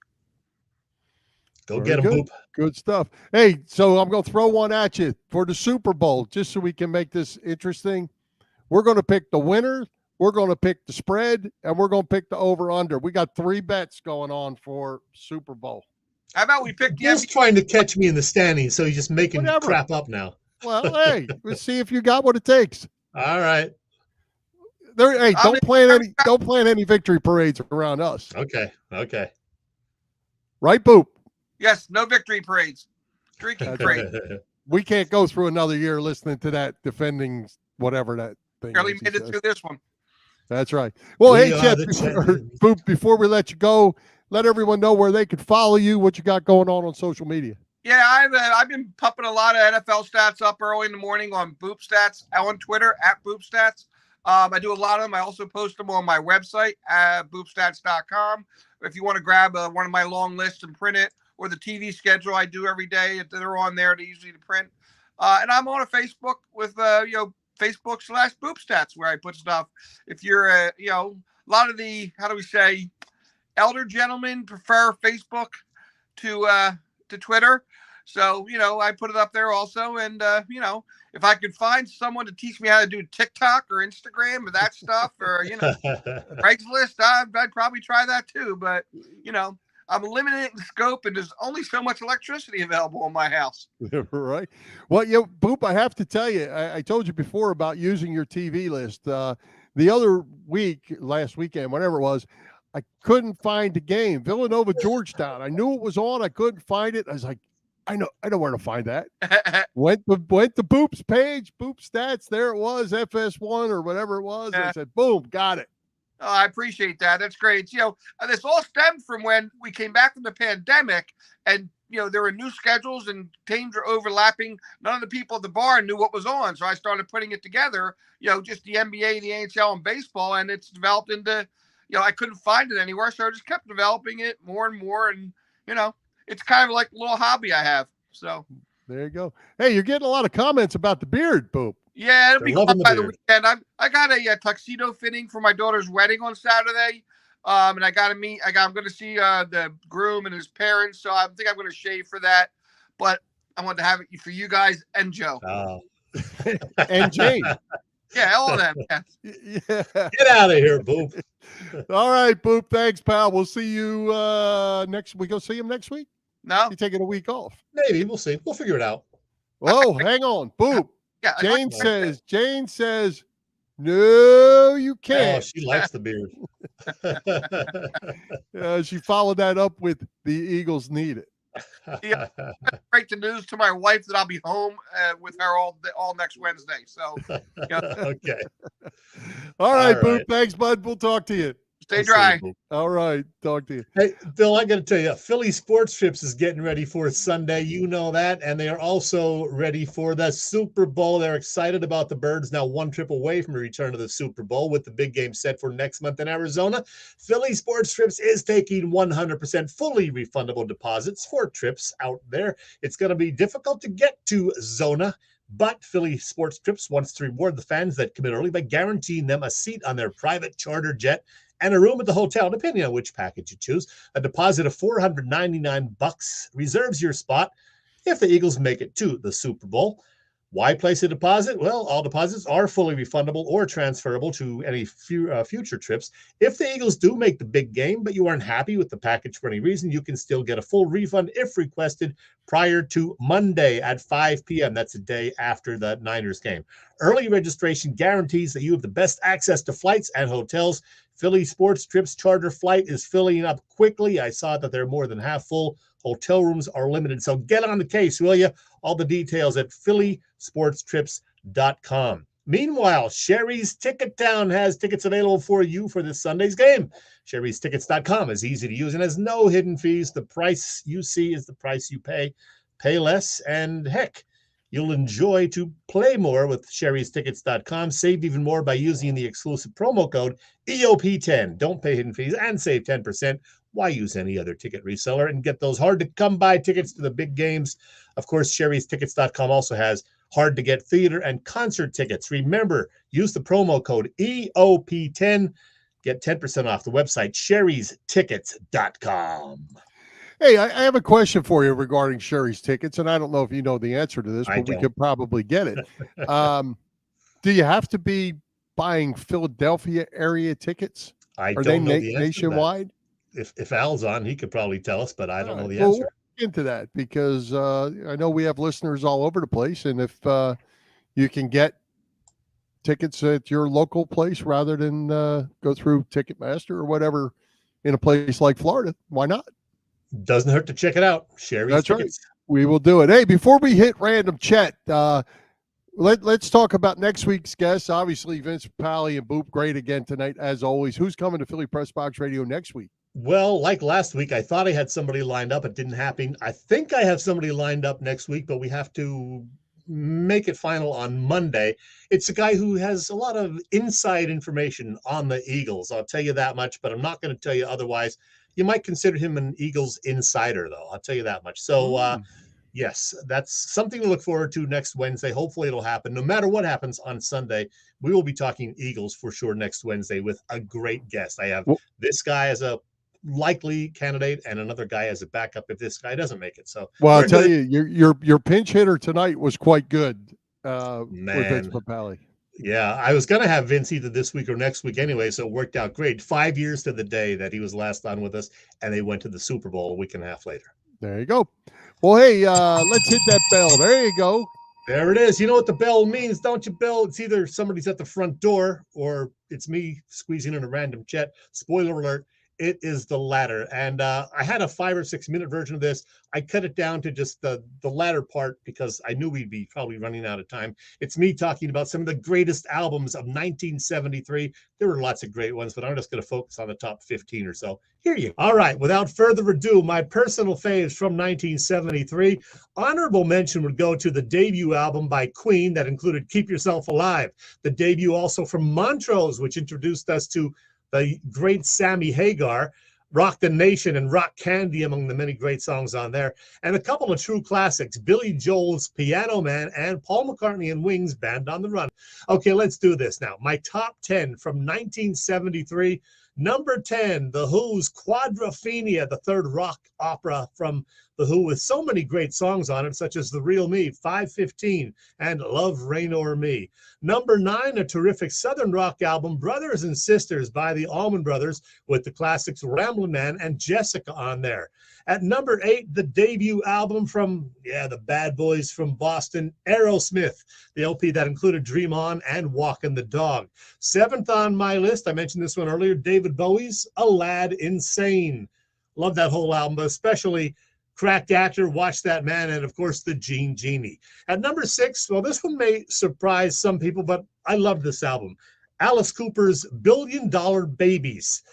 Go get them, Boop. Good stuff. Hey, so I'm going to throw one at you for the Super Bowl, just so we can make this interesting. We're going to pick the winner, we're going to pick the spread, and we're going to pick the over-under. We got 3 bets going on for Super Bowl. How about we pick the Bill's trying to catch me in the standings, so he's just making crap up now. Well, hey, let's see if you got what it takes. All right. Hey, don't plan any victory parades around us. Okay. Right, Boop? Yes, no victory parades. Drinking parade. We can't go through another year listening to that defending whatever that thing Barely made it through this one. That's right. Well, hey, Chet, Boop, before we let you go, let everyone know where they can follow you, what you got going on social media. Yeah, I've been pumping a lot of NFL stats up early in the morning on Boop Stats on Twitter at Boop Stats. I do a lot of them. I also post them on my website at boopstats.com. If you want to grab one of my long lists and print it, or the TV schedule I do every day, they're on there. They're easy to print. And I'm on a Facebook with Facebook/Boop Stats where I put stuff. If you're a lot of the, how do we say, elder gentlemen prefer Facebook to Twitter. So, I put it up there also. And, if I could find someone to teach me how to do TikTok or Instagram or that stuff or, Craigslist, I'd probably try that too. But, I'm limited in scope and there's only so much electricity available in my house. Right. Well, Boop, I have to tell you, I told you before about using your TV list. The other week, last weekend, whatever it was, I couldn't find the game. Villanova, Georgetown. I knew it was on. I couldn't find it. I was like, I know where to find that. went to Boop's page, Boop Stats. There it was, FS1 or whatever it was. I said, boom, got it. Oh, I appreciate that. That's great. This all stemmed from when we came back from the pandemic, and there were new schedules and teams were overlapping. None of the people at the bar knew what was on, so I started putting it together. Just the NBA, the NHL, and baseball, and it's developed into. I couldn't find it anywhere, so I just kept developing it more and more, and it's kind of like a little hobby I have. So there you go. Hey, you're getting a lot of comments about the beard, Boop. Yeah, it'll be fun by the weekend. I got a tuxedo fitting for my daughter's wedding on Saturday, and I'm going to see the groom and his parents. So I think I'm going to shave for that. But I want to have it for you guys and Joe. And Jane. Yeah, all of them. Yeah. Get out of here, Boop. All right, Boop. Thanks, pal. We'll see you next. We go see him next week. No, you taking a week off? Maybe we'll see. We'll figure it out. Oh, hang on, Boop. Yeah, Jane says, no, you can't. Oh, she likes the beard. She followed that up with the Eagles need it. Yeah, break the news to my wife that I'll be home with her all next Wednesday. So, okay. All right, Boop. Thanks, bud. We'll talk to you. Stay dry. All right. Talk to you. Hey, Bill, I got to tell you, Philly Sports Trips is getting ready for Sunday. You know that. And they are also ready for the Super Bowl. They're excited about the Birds now one trip away from a return to the Super Bowl with the big game set for next month in Arizona. Philly Sports Trips is taking 100% fully refundable deposits for trips out there. It's going to be difficult to get to Zona, but Philly Sports Trips wants to reward the fans that commit early by guaranteeing them a seat on their private charter jet and a room at the hotel, depending on which package you choose. A deposit of $499 reserves your spot if the Eagles make it to the Super Bowl. Why place a deposit? Well, all deposits are fully refundable or transferable to any future trips. If the Eagles do make the big game, but you aren't happy with the package for any reason, you can still get a full refund if requested prior to Monday at 5 p.m. That's the day after the Niners game. Early registration guarantees that you have the best access to flights and hotels. Philly Sports Trips charter flight is filling up quickly. I saw that they're more than half full. Hotel rooms are limited. So get on the case, will you? All the details at phillysportstrips.com. Meanwhile, Sherry's Ticket Town has tickets available for you for this Sunday's game. Sherry'sTickets.com is easy to use and has no hidden fees. The price you see is the price you pay. Pay less, and heck, you'll enjoy to play more with Sherry'sTickets.com. Save even more by using the exclusive promo code EOP10. Don't pay hidden fees and save 10%. Why use any other ticket reseller and get those hard-to-come-by tickets to the big games? Of course, Sherry'sTickets.com also has hard-to-get theater and concert tickets. Remember, use the promo code EOP10. Get 10% off the website, Sherry'sTickets.com. Hey, I have a question for you regarding Sherry's Tickets, and I don't know if you know the answer to this, but we could probably get it. Do you have to be buying Philadelphia area tickets? Are they nationwide? If Al's on, he could probably tell us, but I don't know the answer. We'll look into that because I know we have listeners all over the place, and if you can get tickets at your local place rather than go through Ticketmaster or whatever in a place like Florida, why not? Doesn't hurt to check it out. Sherry's Tickets. Right. We will do it. Hey, before we hit random Chet, let's talk about next week's guests. Obviously, Vince Papale and Boop, great again tonight, as always. Who's coming to Philly Press Box Radio next week? Well, like last week, I thought I had somebody lined up. It didn't happen. I think I have somebody lined up next week, but we have to make it final on Monday. It's a guy who has a lot of inside information on the Eagles. I'll tell you that much, but I'm not going to tell you otherwise. You might consider him an Eagles insider, though. I'll tell you that much. So, yes, that's something to look forward to next Wednesday. Hopefully it'll happen. No matter what happens on Sunday, we will be talking Eagles for sure next Wednesday with a great guest. I have this guy as a likely candidate and another guy as a backup if this guy doesn't make it. So, well, I'll tell you, your pinch hitter tonight was quite good with Vince Papale. Yeah, I was going to have Vince either this week or next week anyway, so it worked out great. 5 years to the day that he was last on with us, and they went to the Super Bowl a week and a half later. There you go. Well, hey, let's hit that bell. There you go. There it is. You know what the bell means, don't you, Bill? It's either somebody's at the front door or it's me squeezing in a random Chet. Spoiler alert, it is the latter. And I had a 5 or 6 minute version of this. I cut it down to just the latter part because I knew we'd be probably running out of time. It's me talking about some of the greatest albums of 1973. There were lots of great ones, but I'm just going to focus on the top 15 or so. Here you go. All right, without further ado, my personal faves from 1973. Honorable mention would go to the debut album by Queen that included Keep Yourself Alive. The debut also from Montrose, which introduced us to the great Sammy Hagar, Rock the Nation and Rock Candy among the many great songs on there, and a couple of true classics, Billy Joel's Piano Man and Paul McCartney and Wings' Band on the Run. Okay, let's do this now. My top 10 from 1973. Number 10, The Who's Quadrophenia, the third rock opera from The Who with so many great songs on it, such as The Real Me, 515, and Love Reign O'er Me. Number 9, a terrific Southern rock album, Brothers and Sisters by the Allman Brothers, with the classics Ramblin' Man and Jessica on there. At number 8, the debut album from, the bad boys from Boston, Aerosmith, the LP that included Dream On and Walkin' the Dog. 7th on my list, I mentioned this one earlier, David Bowie's A Lad Insane. Love that whole album, but especially Cracked Actor, Watch That Man, and of course the Gene Genie. At number 6, well, this one may surprise some people, but I love this album. Alice Cooper's $1 Billion Babies.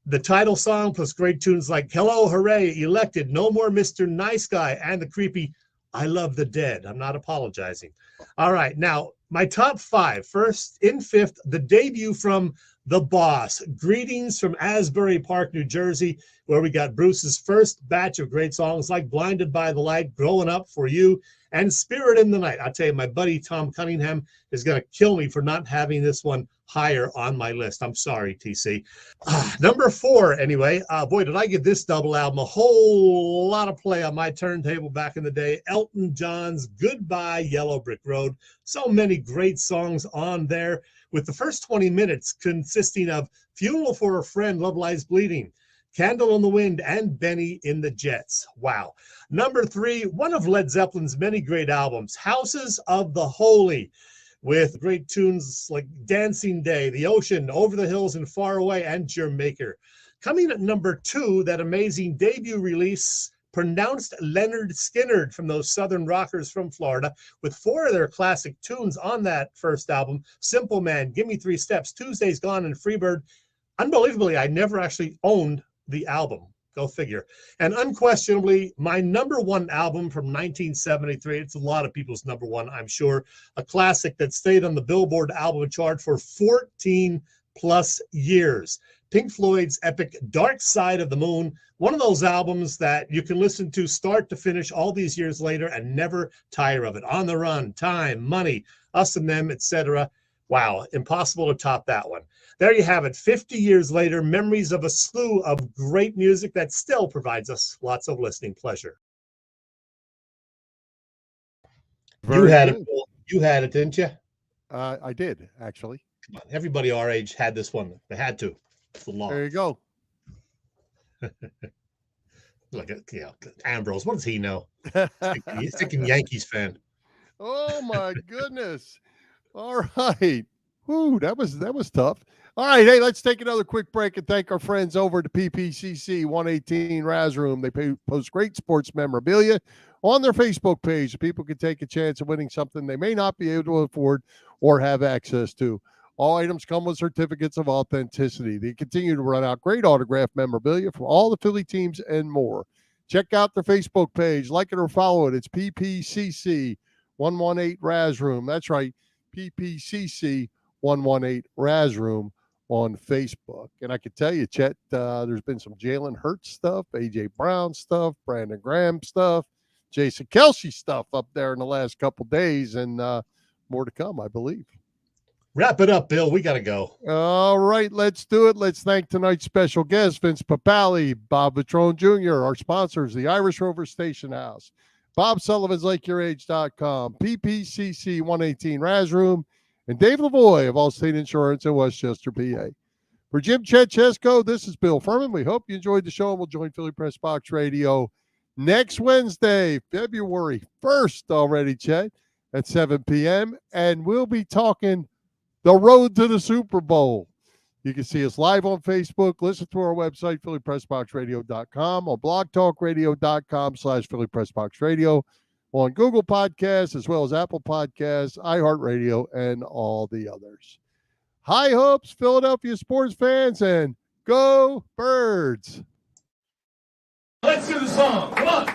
The title song plus great tunes like Hello, Hooray, Elected, No More Mr. Nice Guy, and the creepy I Love the Dead. I'm not apologizing. All right, now my top 5. First, in 5th, the debut from The Boss, Greetings from Asbury Park, New Jersey, where we got Bruce's first batch of great songs like Blinded by the Light, Growing Up for You, and Spirit in the Night. I'll tell you, my buddy Tom Cunningham is going to kill me for not having this one higher on my list. I'm sorry, TC. Number 4, anyway. Boy, did I give this double album a whole lot of play on my turntable back in the day. Elton John's Goodbye Yellow Brick Road. So many great songs on there, with the first 20 minutes consisting of Funeral for a Friend, Love Lies Bleeding, Candle in the Wind, and Benny in the Jets. Wow. Number 3, one of Led Zeppelin's many great albums, Houses of the Holy, with great tunes like Dancing Day, The Ocean, Over the Hills and Far Away, and Jamaica. Coming at number 2, that amazing debut release, Pronounced Leonard Skinner, from those Southern rockers from Florida, with 4 of their classic tunes on that first album, Simple Man, Gimme 3 Steps, Tuesday's Gone, and Freebird. Unbelievably, I never actually owned the album. Go figure. And unquestionably, my number 1 album from 1973, it's a lot of people's number 1, I'm sure, a classic that stayed on the Billboard album chart for 14 plus years. Pink Floyd's epic Dark Side of the Moon, one of those albums that you can listen to start to finish all these years later and never tire of it. On the Run, Time, Money, Us and Them, etc. Wow, impossible to top that one. There you have it, 50 years later, memories of a slew of great music that still provides us lots of listening pleasure. You had it, didn't you? I did, actually. Come on, everybody our age had this one. They had to. It's the law. There you go. Look at Ambrose. What does he know? He's thinking Yankees fan. Oh my goodness! All right. Whoo, that was tough. All right, hey, let's take another quick break and thank our friends over at the PPCC 118 Raz Room. They post great sports memorabilia on their Facebook page so people can take a chance of winning something they may not be able to afford or have access to. All items come with certificates of authenticity. They continue to run out great autographed memorabilia from all the Philly teams and more. Check out their Facebook page, like it or follow it. It's PPCC 118 Raz Room. That's right, PPCC 118 Raz Room on Facebook. And I can tell you, Chet, there's been some Jalen Hurts stuff, A.J. Brown stuff, Brandon Graham stuff, Jason Kelce stuff up there in the last couple days, and more to come, I believe. Wrap it up, Bill. We got to go. All right, let's do it. Let's thank tonight's special guests, Vince Papale, Bob Vitrone Jr., our sponsors, the Irish Rover Station House, Bob Sullivan's LakeYourAge.com, PPCC 118 Raz Room, and Dave Lavoie of Allstate Insurance in Westchester, PA. For Jim Chet Chesko, this is Bill Furman. We hope you enjoyed the show, and we'll join Philly Press Box Radio next Wednesday, February 1st already, Chet, at 7 p.m., and we'll be talking the road to the Super Bowl. You can see us live on Facebook. Listen to our website, PhillyPressBoxRadio.com, on blogtalkradio.com/PhillyPressBoxRadio, on Google Podcasts, as well as Apple Podcasts, iHeartRadio, and all the others. High hopes, Philadelphia sports fans, and go Birds! Let's do the song. Come on.